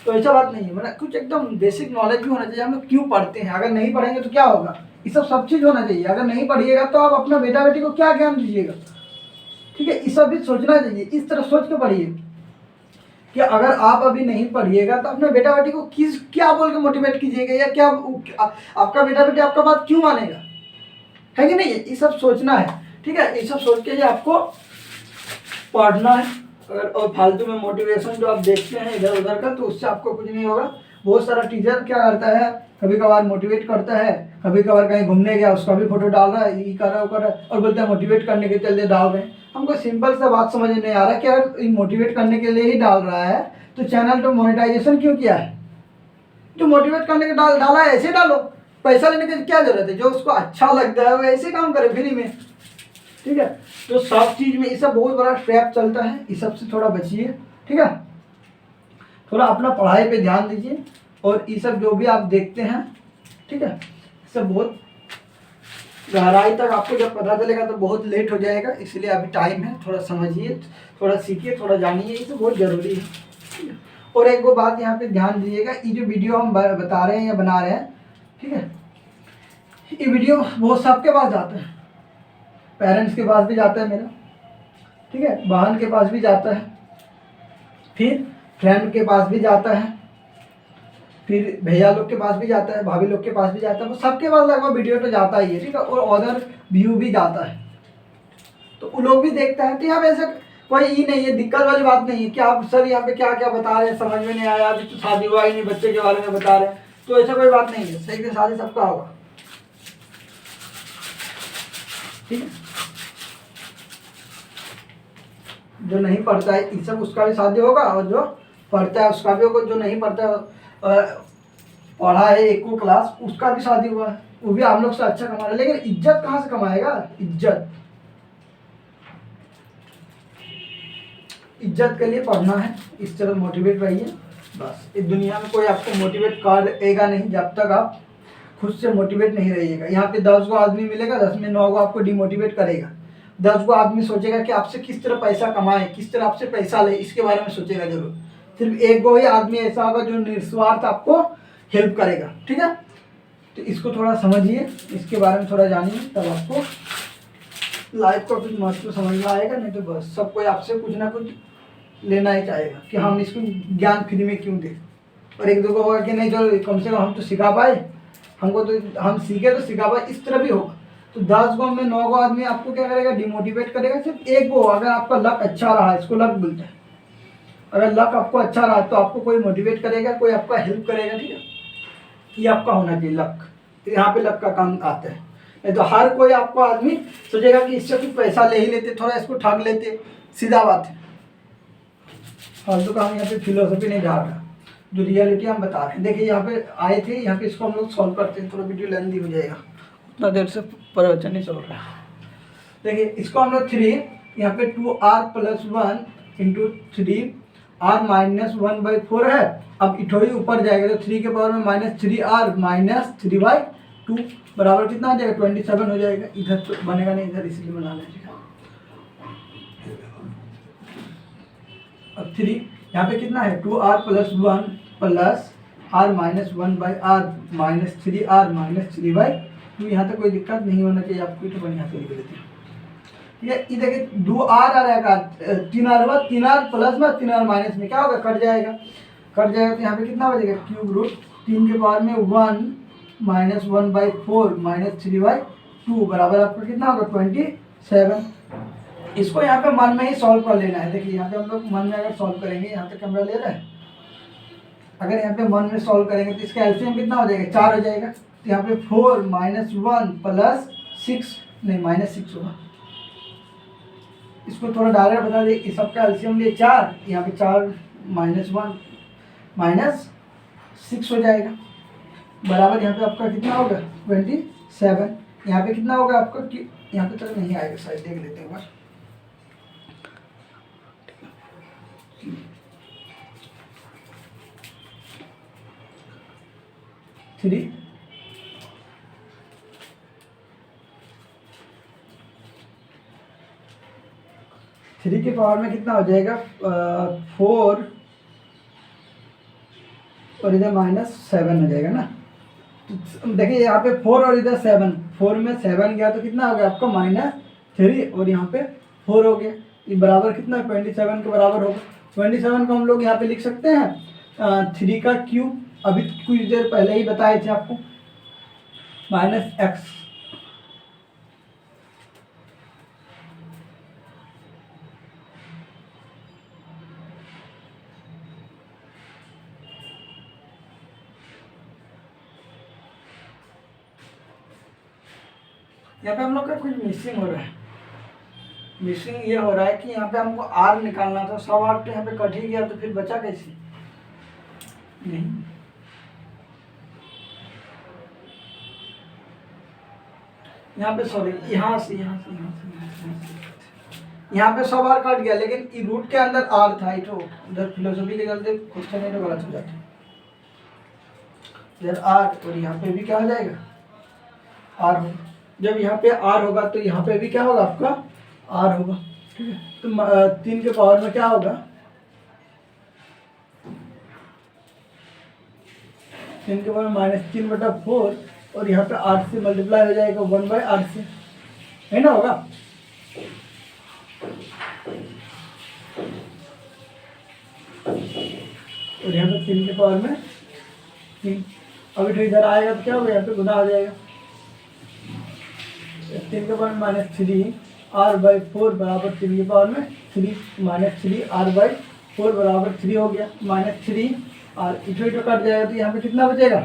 तो ऐसा बात नहीं है, मतलब कुछ एकदम बेसिक नॉलेज भी होना चाहिए। हम लोग क्यों पढ़ते हैं, अगर नहीं पढ़ेंगे तो क्या होगा, ये सब चीज़ होना चाहिए। अगर नहीं पढ़िएगा तो आप अपना बेटा बेटी को क्या ज्ञान दीजिएगा, ठीक है। ये सब भी सोचना चाहिए, इस तरह सोच के पढ़िए कि अगर आप अभी नहीं पढ़िएगा तो अपने बेटा बेटी को क्या बोल के मोटिवेट कीजिएगा, या क्या आपका बेटा बेटी आपका बात क्यों मानेगा, है कि नहीं। ये सब सोचना है, ठीक है। ये सब सोच के ही आपको पढ़ना है। अगर और फालतू में मोटिवेशन जो आप देखते हैं इधर उधर का, तो उससे आपको कुछ नहीं होगा। बहुत सारा टीचर क्या करता है, कभी कभार मोटिवेट करता है, कभी कभार कहीं घूमने गया उसका भी फोटो डाल रहा है, ये कर रहा है वो कर रहा है, और बोलता है मोटिवेट करने के चलते डाल रहे हैं। हमको सिंपल सा बात समझ नहीं आ रहा कि अगर मोटिवेट करने के लिए ही डाल रहा है तो चैनल तो मोनेटाइजेशन क्यों किया है। जो मोटिवेट करने के डाला है ऐसे डालो, पैसा लेने की क्या जरूरत है। जो उसको अच्छा लगता है वो ऐसे काम करे फ्री में, ठीक है। तो सब चीज़ में ये सब बहुत बड़ा ट्रैप चलता है, इस सब से थोड़ा बचिए, ठीक है। थोड़ा अपना पढ़ाई पे ध्यान दीजिए, और ये सब जो भी आप देखते हैं, ठीक है, सब बहुत गहराई तक आपको जब पता चलेगा तो बहुत लेट हो जाएगा। इसलिए अभी टाइम है, थोड़ा समझिए, थोड़ा सीखिए, थोड़ा जानिए, ये तो बहुत ज़रूरी है। और एक वो बात यहाँ पे ध्यान दीजिएगा, ये जो वीडियो हम बता रहे हैं या बना रहे हैं, ठीक है, ये वीडियो बहुत सबके पास जाता है। पेरेंट्स के पास भी जाता है मेरा, ठीक है, बहन के पास भी जाता है, फिर फ्रेंड के पास भी जाता है, फिर भैया लोग के पास भी जाता है, भाभी लोग के पास भी जाता है, वो सबके पास लगभग वीडियो तो जाता ही है, ठीक है। और अदर व्यू भी जाता है, तो वो लोग भी देखता है। तो यहाँ पे ऐसा कोई ये नहीं है, दिक्कत वाली बात नहीं है कि आप सर यहाँ पे क्या क्या बता रहे हैं, समझ में नहीं आया, अभी तो शादी हुआ ही नहीं, बच्चे के बारे में बता रहे हैं, तो ऐसा कोई बात नहीं है। सही से शादी सबका होगा, ठीक है। जो नहीं पढ़ता है ये सब उसका भी शादी होगा, और जो पढ़ता है उसका भी होगा। जो नहीं पढ़ता है, पढ़ा है एक को क्लास, उसका भी शादी हुआ है, वो भी हम लोग से अच्छा कमा रहा है। लेकिन इज्जत कहाँ से कमाएगा, इज्जत के लिए पढ़ना है, इस तरह मोटिवेट रहिए बस। इस दुनिया में कोई आपको मोटिवेट करेगा नहीं जब तक आप खुद से मोटिवेट नहीं रहिएगा। यहाँ पे 10 गो आदमी मिलेगा, 10 में 9 गो आपको डिमोटिवेट करेगा। 10 गो आदमी सोचेगा कि आपसे किस तरह पैसा कमाए, किस तरह आपसे पैसा ले, इसके बारे में सोचेगा जरूर। सिर्फ एक गो ही आदमी ऐसा होगा जो निस्वार्थ आपको हेल्प करेगा, ठीक है। तो इसको थोड़ा समझिए, इसके बारे में थोड़ा जानिए, तब आपको लाइफ का कुछ महत्व समझ में आएगा। नहीं तो बस सब कोई आपसे कुछ ना कुछ लेना ही चाहेगा कि हम इसको ज्ञान फ्री में क्यों दें। और एक दो को होगा कि नहीं चलो कम से कम हम तो सिखा पाए, हमको तो हम सीखे तो सिखा पाए, इस तरह भी होगा। तो 10 गो में 9 गो आदमी आपको क्या करेगा, डिमोटिवेट करेगा। सिर्फ एक गो, अगर आपका लक अच्छा रहा, इसको लक बोलते हैं, अगर लक आपको अच्छा रहा तो आपको कोई मोटिवेट करेगा, कोई आपका हेल्प करेगा, ठीक है। ये आपका होना चाहिए लक, तो यहाँ पे लक का काम आता है। नहीं तो हर कोई आपको आदमी सोचेगा कि इससे कुछ पैसा ले ही लेते, थोड़ा इसको ठग लेते, सीधा बात है। फालतू का हम यहाँ पे फिलोसफी नहीं जा रहा, जो रियलिटी हम बता रहे हैं। देखिए यहाँ पे आए थे, यहाँ पे इसको हम लोग सॉल्व करते हैं, थोड़ा वीडियो लेंदी हो जाएगा, उतना देर से प्रवचन नहीं चल रहा है। देखिए इसको हम लोग 3, यहाँ पे 2r + 1 × 3r - 1/4 है। अब इठोई ऊपर जाएगा तो 3 के पावर में -3r - 3/2 बराबर कितना आ जाएगा, 27 हो जाएगा। इधर तो बनेगा नहीं, इधर इसलिए बना लेंगे। अब 3 यहाँ पे कितना है, 2r + 1 + r - 1/r - 3r - 3/2। यहाँ तक कोई दिक्कत नहीं होना चाहिए आपको, तो बढ़िया से लिख लेते हैं। ये देखिए 2r आ रहेगा, 3r हुआ, 3r प्लस में 3r माइनस में क्या होगा, कट जाएगा। तो यहाँ पे कितना बचेगा, क्यूब रूट 3 के पावर में 1 - 1/4 - 3/2 बराबर आपका कितना होगा, 27। इसको यहाँ पे मन में ही सॉल्व कर लेना है। देखिए यहाँ पे हम लोग मन में अगर सॉल्व करेंगे, यहाँ पे कैमरा ले रहा है, अगर यहाँ पे मन में सॉल्व करेंगे तो इसका एलसीएम कितना हो जाएगा, 4 हो जाएगा। तो यहाँ पे 4 - 1 + 6 नहीं -6 होगा। इसको थोड़ा डायरेक्ट बता दें, इस सबका एलसीएम लिए 4, यहाँ पे 4 - 1 - 6 हो जाएगा बराबर। यहाँ पे आपका कितना होगा, 27। यहाँ पे कितना होगा आपका, यहाँ पे तक नहीं आएगा शायद, देख लेते हैं एक बार। 3 3 के पावर में कितना हो जाएगा 4 और इधर -7 हो जाएगा ना। तो देखिए यहाँ पे 4 और इधर 7, 4 में 7 गया तो कितना हो गया आपका -3 और यहाँ पे 4 हो गया। ये बराबर कितना 27 के बराबर होगा। 27 को हम लोग यहाँ पे लिख सकते हैं 3 का क्यूब, अभी कुछ देर पहले ही बताए थे आपको, -x। यहाँ पे हम लोग का कुछ मिसिंग हो रहा है। मिसिंग ये हो रहा है कि यहाँ पे हमको r निकालना था, 100 r तो यहाँ पे कट ही गया, तो फिर बचा कैसे? नहीं, यहाँ पे सॉरी, यहाँ से यहाँ पे 100 r कट गया, लेकिन रूट के अंदर r था। तो उधर फिलोसफी के चलते क्वेश्चन नहीं तो गलत हो जाते। इधर r और यहाँ पे भी क्या हो जाएगा r होगा। जब यहाँ पे r होगा तो यहाँ पे भी क्या होगा आपका r होगा, ठीक है। तो 3 के पावर में क्या होगा 3 के पावर -3/4 और यहाँ पे r से मल्टीप्लाई हो जाएगा 1/r से, है ना, होगा। और यहाँ पे 3 के पावर में 3, अभी तो इधर आएगा तो क्या होगा यहाँ पे गुना आ जाएगा। 3 के पावर में -3r/4 बराबर 3 के पावर में 3 -3r/4 बराबर 3 हो गया। -3 और इधर कट जाएगा तो यहाँ पे कितना बचेगा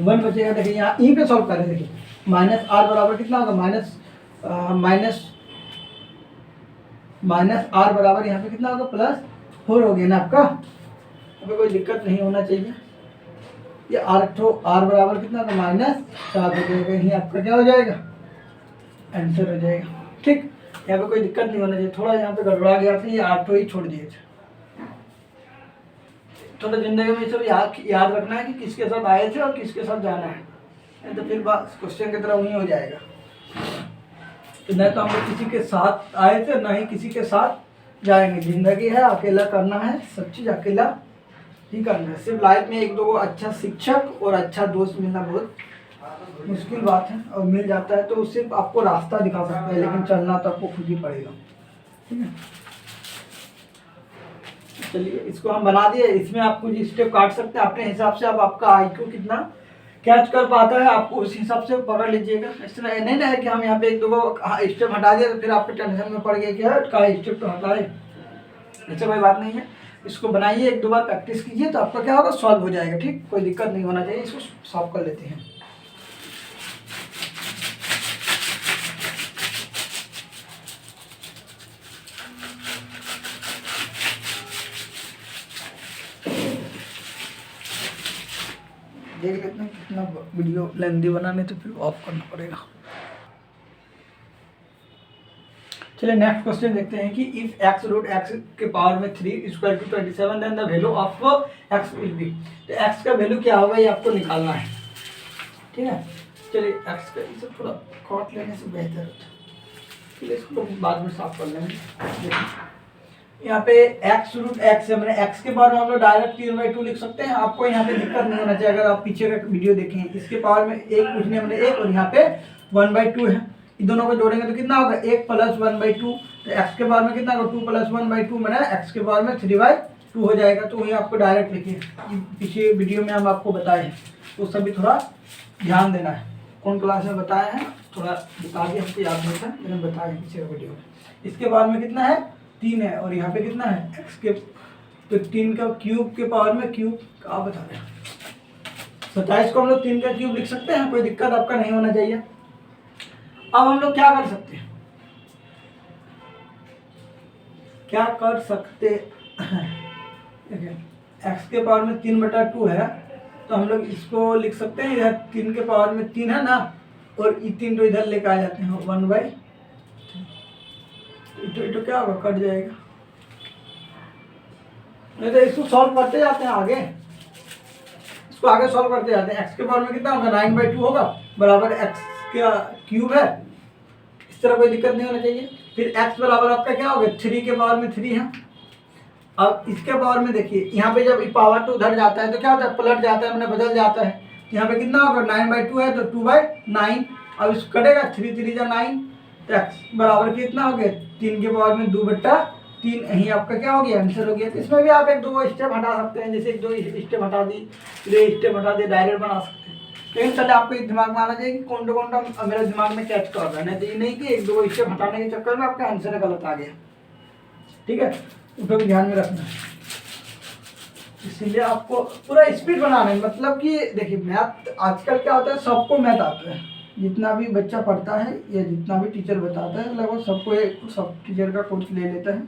1 बचेगा। देखिए यहाँ यहीं पे सॉल्व करें, देखिए -r बराबर कितना होगा -r बराबर यहाँ पे कितना होगा +4 हो गया ना आपका। अभी कोई दिक्कत नहीं होना चाहिए। ये r बराबर कितना होगा -7 हो जाएगा, यही आपका क्या हो जाएगा आंसर हो जाएगा, ठीक। यहाँ पे कोई दिक्कत नहीं होना चाहिए। थोड़ा यहाँ पे गड़बड़ा गया था, ये 8 ही छोड़ दिए थे। थोड़ा जिंदगी में सब याद रखना है कि किसके साथ आए थे और किसके साथ जाना है, नहीं तो फिर बात क्वेश्चन की तरह वही हो जाएगा। तो नहीं तो हम लोग किसी के साथ आए थे, ना ही किसी के साथ जाएंगे। जिंदगी है, अकेला करना है, सब चीज़ अकेला ही करना है। सिर्फ लाइफ में 1-2 अच्छा शिक्षक और अच्छा दोस्त मिलना बहुत मुश्किल बात है, और मिल जाता है तो सिर्फ आपको रास्ता दिखा सकता है, लेकिन चलना तो आपको खुद ही पड़ेगा, ठीक है। चलिए इसको हम बना दिए। इसमें आप कुछ स्टेप काट सकते हैं अपने हिसाब से। अब आपका आईक्यू कितना कैच कर पाता है, आपको उस हिसाब से पकड़ लीजिएगा। इस तरह नहीं ना है कि हम यहाँ पे 1-2 स्टेप हटा दिया तो फिर आपको टेंशन में पड़ गया कि यार का स्टेप तो हटाए, ऐसा कोई बात नहीं है। इसको बनाइए, 1-2 बार प्रैक्टिस कीजिए तो आपका क्या होगा सॉल्व हो जाएगा, ठीक। कोई दिक्कत नहीं होना चाहिए। इसको सॉल्व कर लेते हैं। देख लेते हैं कितना वीडियो लेंदी बनाने, तो फिर ऑफ करना पड़ेगा। चलिए नेक्स्ट क्वेश्चन देखते हैं कि इफ x√x के पावर में 3 = 27 then the value of x will be. तो x का वैल्यू क्या होगा ये आपको निकालना है, ठीक है। चलिए x का इसे थोड़ा काट लेने से बेहतर होता है, चलिए इसको बाद में साफ कर लेंगे। यहाँ पे x√x है, मैंने x के पावर में हम लोग डायरेक्ट 3/2 लिख सकते हैं। आपको यहाँ पे दिक्कत नहीं होना चाहिए। अगर आप पीछे का वीडियो देखें, इसके पावर में 1 पूछने मैंने 1 और यहाँ पे 1/2 है। इन दोनों को जोड़ेंगे तो कितना होगा 1 + 1/2। तो x के पावर में कितना होगा 2 + 1/2 मैंने x के पावर में 3/2 हो जाएगा। तो वही आपको डायरेक्ट लिखिए, पीछे वीडियो में हम आपको बताए हैं, तो सभी थोड़ा ध्यान देना है। कौन क्लास में बताया है थोड़ा बता दिए, हमको याद नहीं था, मैंने बताया है पीछे वीडियो में। इसके पावर में कितना है 3 है, और यहाँ पे कितना है x के, तो 3 का क्यूब के पावर में क्यूब क्या बता रहे हैं 27 को हम लोग 3 का क्यूब लिख सकते हैं, कोई दिक्कत आपका नहीं होना चाहिए। अब हम लोग क्या कर सकते हैं, क्या कर सकते हैं, देखिए x के पावर में 3/2 है, तो हम लोग इसको लिख सकते हैं, इधर 3 के पावर में 3 है ना, और ये 3 तो इधर लेकर आ जाते हैं 1/3। तो क्या होगा कट जाएगा, नहीं तो इसको सॉल्व करते जाते हैं आगे। इसको आगे सॉल्व करते जाते हैं। एक्स के पावर में कितना होगा 9/2 होगा बराबर एक्स का क्यूब है, इस तरह कोई दिक्कत नहीं होना चाहिए। फिर x बराबर आपका क्या होगा 3 के पावर में 3 है। अब इसके पावर में देखिए यहाँ पे जब पावर टू उधर जाता है तो क्या होता है पलट जाता है, मैंने बदल जाता है। यहाँ पे कितना होगा 9/2 है तो 2/9। अब इसको कटेगा 3 3 जा 9 तो x बराबर कितना हो गया 3 के पावर में 2/3। यही आपका क्या हो गया आंसर हो गया। तो इसमें भी आप एक दो स्टेप हटा सकते हैं, जैसे एक दो स्टेप हटा दी, ये स्टेप हटा दी, डायरेक्ट बना सकते हैं। लेकिन पहले आपको एक दिमाग में आना चाहिए कि कौन सा मेरे दिमाग में कैच कर रहा है, नहीं तो ये नहीं कि एक दो स्टेप हटाने के चक्कर में आपका आंसर गलत आ गया। ठीक है, उसको भी ध्यान में रखना है। इसीलिए आपको पूरा स्पीड बनाना है, मतलब कि देखिए मैथ आजकल क्या होता है सबको मैथ आता है, जितना भी बच्चा पढ़ता है या जितना भी टीचर बताता है लगभग सबको सब टीचर का कोर्स ले लेता है।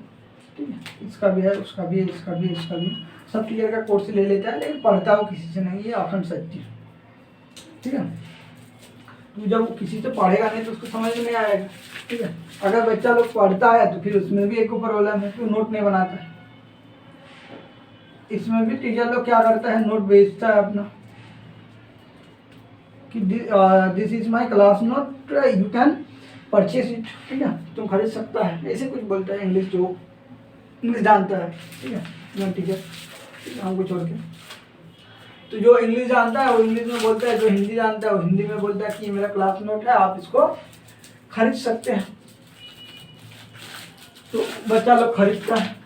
ठीक है, इसका भी है, उसका भी है, इसका भी है, इसका भी, सब टीचर का कोर्स ले लेता है, लेकिन पढ़ता वो किसी से नहीं है, अखंड सत्य। ठीक है, तो जब किसी से पढ़ेगा नहीं तो उसको समझ में नहीं आएगा। ठीक है, अगर बच्चा लोग पढ़ता है तो फिर उसमें भी एक प्रॉब्लम है, तो नोट नहीं बनाता है। इसमें भी टीचर लोग क्या करता है नोट भेजता है अपना कि this is my class note, you can purchase it. ठीक है, तुम खरीद सकता है, ऐसे कुछ बोलता है इंग्लिश, जो इंग्लिश जानता है। ठीक है, टीचर हमको छोड़ के, तो जो इंग्लिश जानता है वो इंग्लिश में बोलता है, जो हिंदी जानता है वो हिंदी में बोलता है कि ये मेरा क्लास नोट है, आप इसको खरीद सकते हैं। तो बच्चा लोग खरीदता है,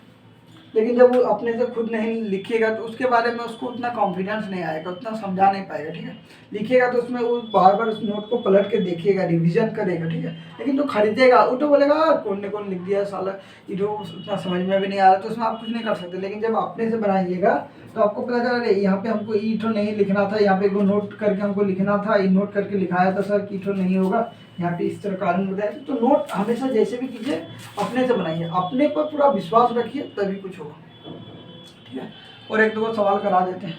लेकिन जब वो अपने से खुद नहीं लिखिएगा तो उसके बारे में उसको उतना कॉन्फिडेंस नहीं आएगा, उतना समझा नहीं पाएगा। ठीक है, लिखिएगा तो उसमें वो बार बार उस नोट को पलट के देखिएगा, रिवीजन करेगा। ठीक है, लेकिन जो खरीदेगा वो तो बोलेगा कौन ने कौन लिख दिया साला, ये तो उतना समझ में भी नहीं आ रहा, तो उसमें आप कुछ नहीं कर सकते। लेकिन जब अपने से बनाइएगा तो आपको पता चला अरे यहाँ पे हमको ईटो नहीं लिखना था, यहाँ पे एक नोट करके हमको लिखना था, ये नोट करके लिखाया था सर कि ईटो नहीं होगा, यहाँ पे इस तरह कारण बताया। तो नोट हमेशा जैसे भी कीजिए अपने से बनाइए, अपने पर पूरा विश्वास रखिए, तभी कुछ होगा। ठीक है, और एक दो सवाल करा देते हैं।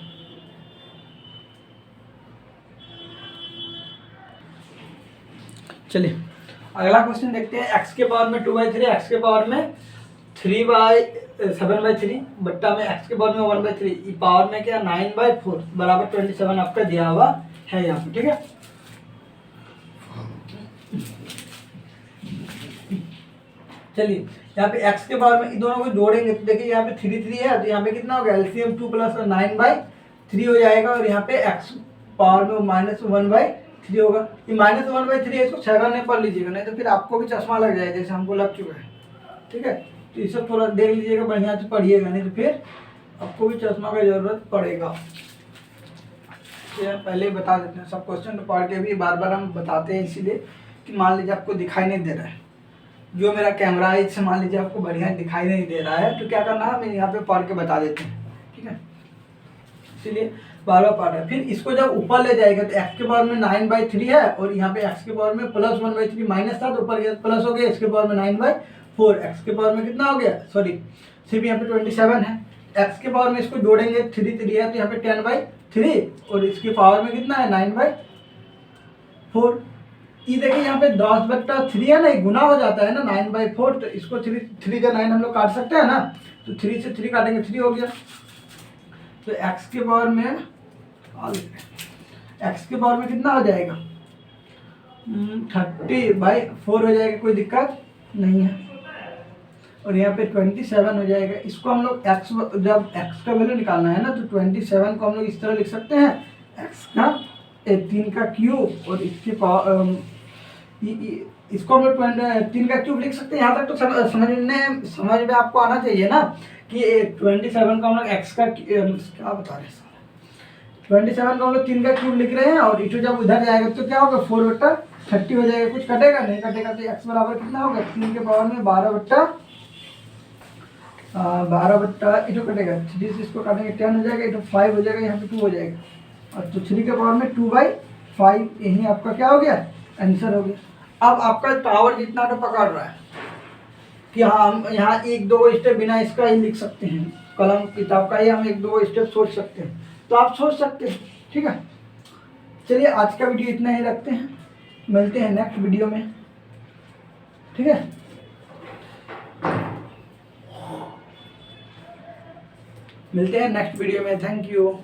चलिए अगला क्वेश्चन देखते हैं। x के पावर में 2/3, x के पावर में 3/7/3 बट्टा में x के पावर में 1/3, पावर में क्या 9/4 बराबर 27 आपका दिया हुआ है यहाँ पे। ठीक है, चलिए यहाँ पे x के पावर में इन दोनों को जोड़ेंगे तो देखिए यहाँ पे 3 3 है, तो यहाँ पे कितना होगा एलसीएम 2 + 9/3 हो जाएगा, और यहाँ पे x पावर में -1/3 होगा। ये -1/3 है, इसको 7 में पढ़ लीजिएगा, नहीं तो फिर आपको भी चश्मा लग जाएगा जैसे हमको लग चुका है। ठीक है, तो इसे थोड़ा देख लीजिएगा, बढ़िया से पढ़िएगा, नहीं तो फिर आपको भी चश्मा की जरूरत पड़ेगा। पहले ही बता देते हैं, सब क्वेश्चन तो पढ़ के भी बार बार हम बताते हैं, इसीलिए कि मान लीजिए आपको दिखाई नहीं दे रहा है, जो मेरा कैमरा है इससे मान लीजिए आपको बढ़िया दिखाई नहीं दे रहा है, तो क्या करना है, मैं यहाँ पे पढ़ के बता देते हैं। ठीक है, इसीलिए बार बार पढ़ रहा है। फिर इसको जब ऊपर ले जाएगा तो x के पावर में 9/3 है, और यहाँ पे x के पावर में +1/3 माइनस था तो ऊपर गया प्लस हो गया, इसके पावर में 9/4, x के पावर में कितना हो गया, सॉरी सिर्फ यहाँ पे 27 है, x के पावर में इसको जोड़ेंगे 3 3 है तो यहाँ पे 10/3, और इसके पावर में कितना है 9/4। ये देखिए यहाँ पे 10/3 है ना, गुना हो जाता है ना 9/4, तो इसको 3 का 9 हम लोग काट सकते हैं ना, तो 3 से 3 काटेंगे 3 हो गया। तो x के पावर में कितना हो जाएगा 30/4 हो जाएगा, कोई दिक्कत नहीं है, और यहाँ पे 27 हो जाएगा। इसको हम लोग जब x का वैल्यू निकालना है ना, तो 27 को हम लोग इस तरह लिख सकते हैं, x का 3 का क्यूब, और इसके पावर इसको हम लोग 3 का क्यूब लिख सकते हैं। यहाँ तक तो समझ में आपको आना चाहिए ना कि 27 का हम लोग x का क्या बता रहे हैं, 27 का हम लोग 3 का क्यूब लिख रहे हैं, और इटो जब उधर जाएगा तो क्या होगा 4/30 हो जाएगा, कुछ कटेगा नहीं कटेगा, तो x बराबर कितना होगा 3 के पावर में 12 इटो कटेगा, 3 से इसको काटेंगे 10 हो जाएगा, इटो 5 हो जाएगा, यहाँ पे 2 हो जाएगा, और तो 3 के पावर में 2/5, यही आपका क्या हो गया आंसर हो गया। अब आपका पावर जितना तो पकड़ रहा है कि हाँ हम यहाँ एक दो स्टेप बिना इसका ही लिख सकते हैं, कलम किताब का ही हम एक दो स्टेप सोच सकते हैं, तो आप सोच सकते हैं। ठीक है, चलिए आज का वीडियो इतना ही रखते हैं, मिलते हैं नेक्स्ट वीडियो में। ठीक है, मिलते हैं नेक्स्ट वीडियो में, थैंक यू।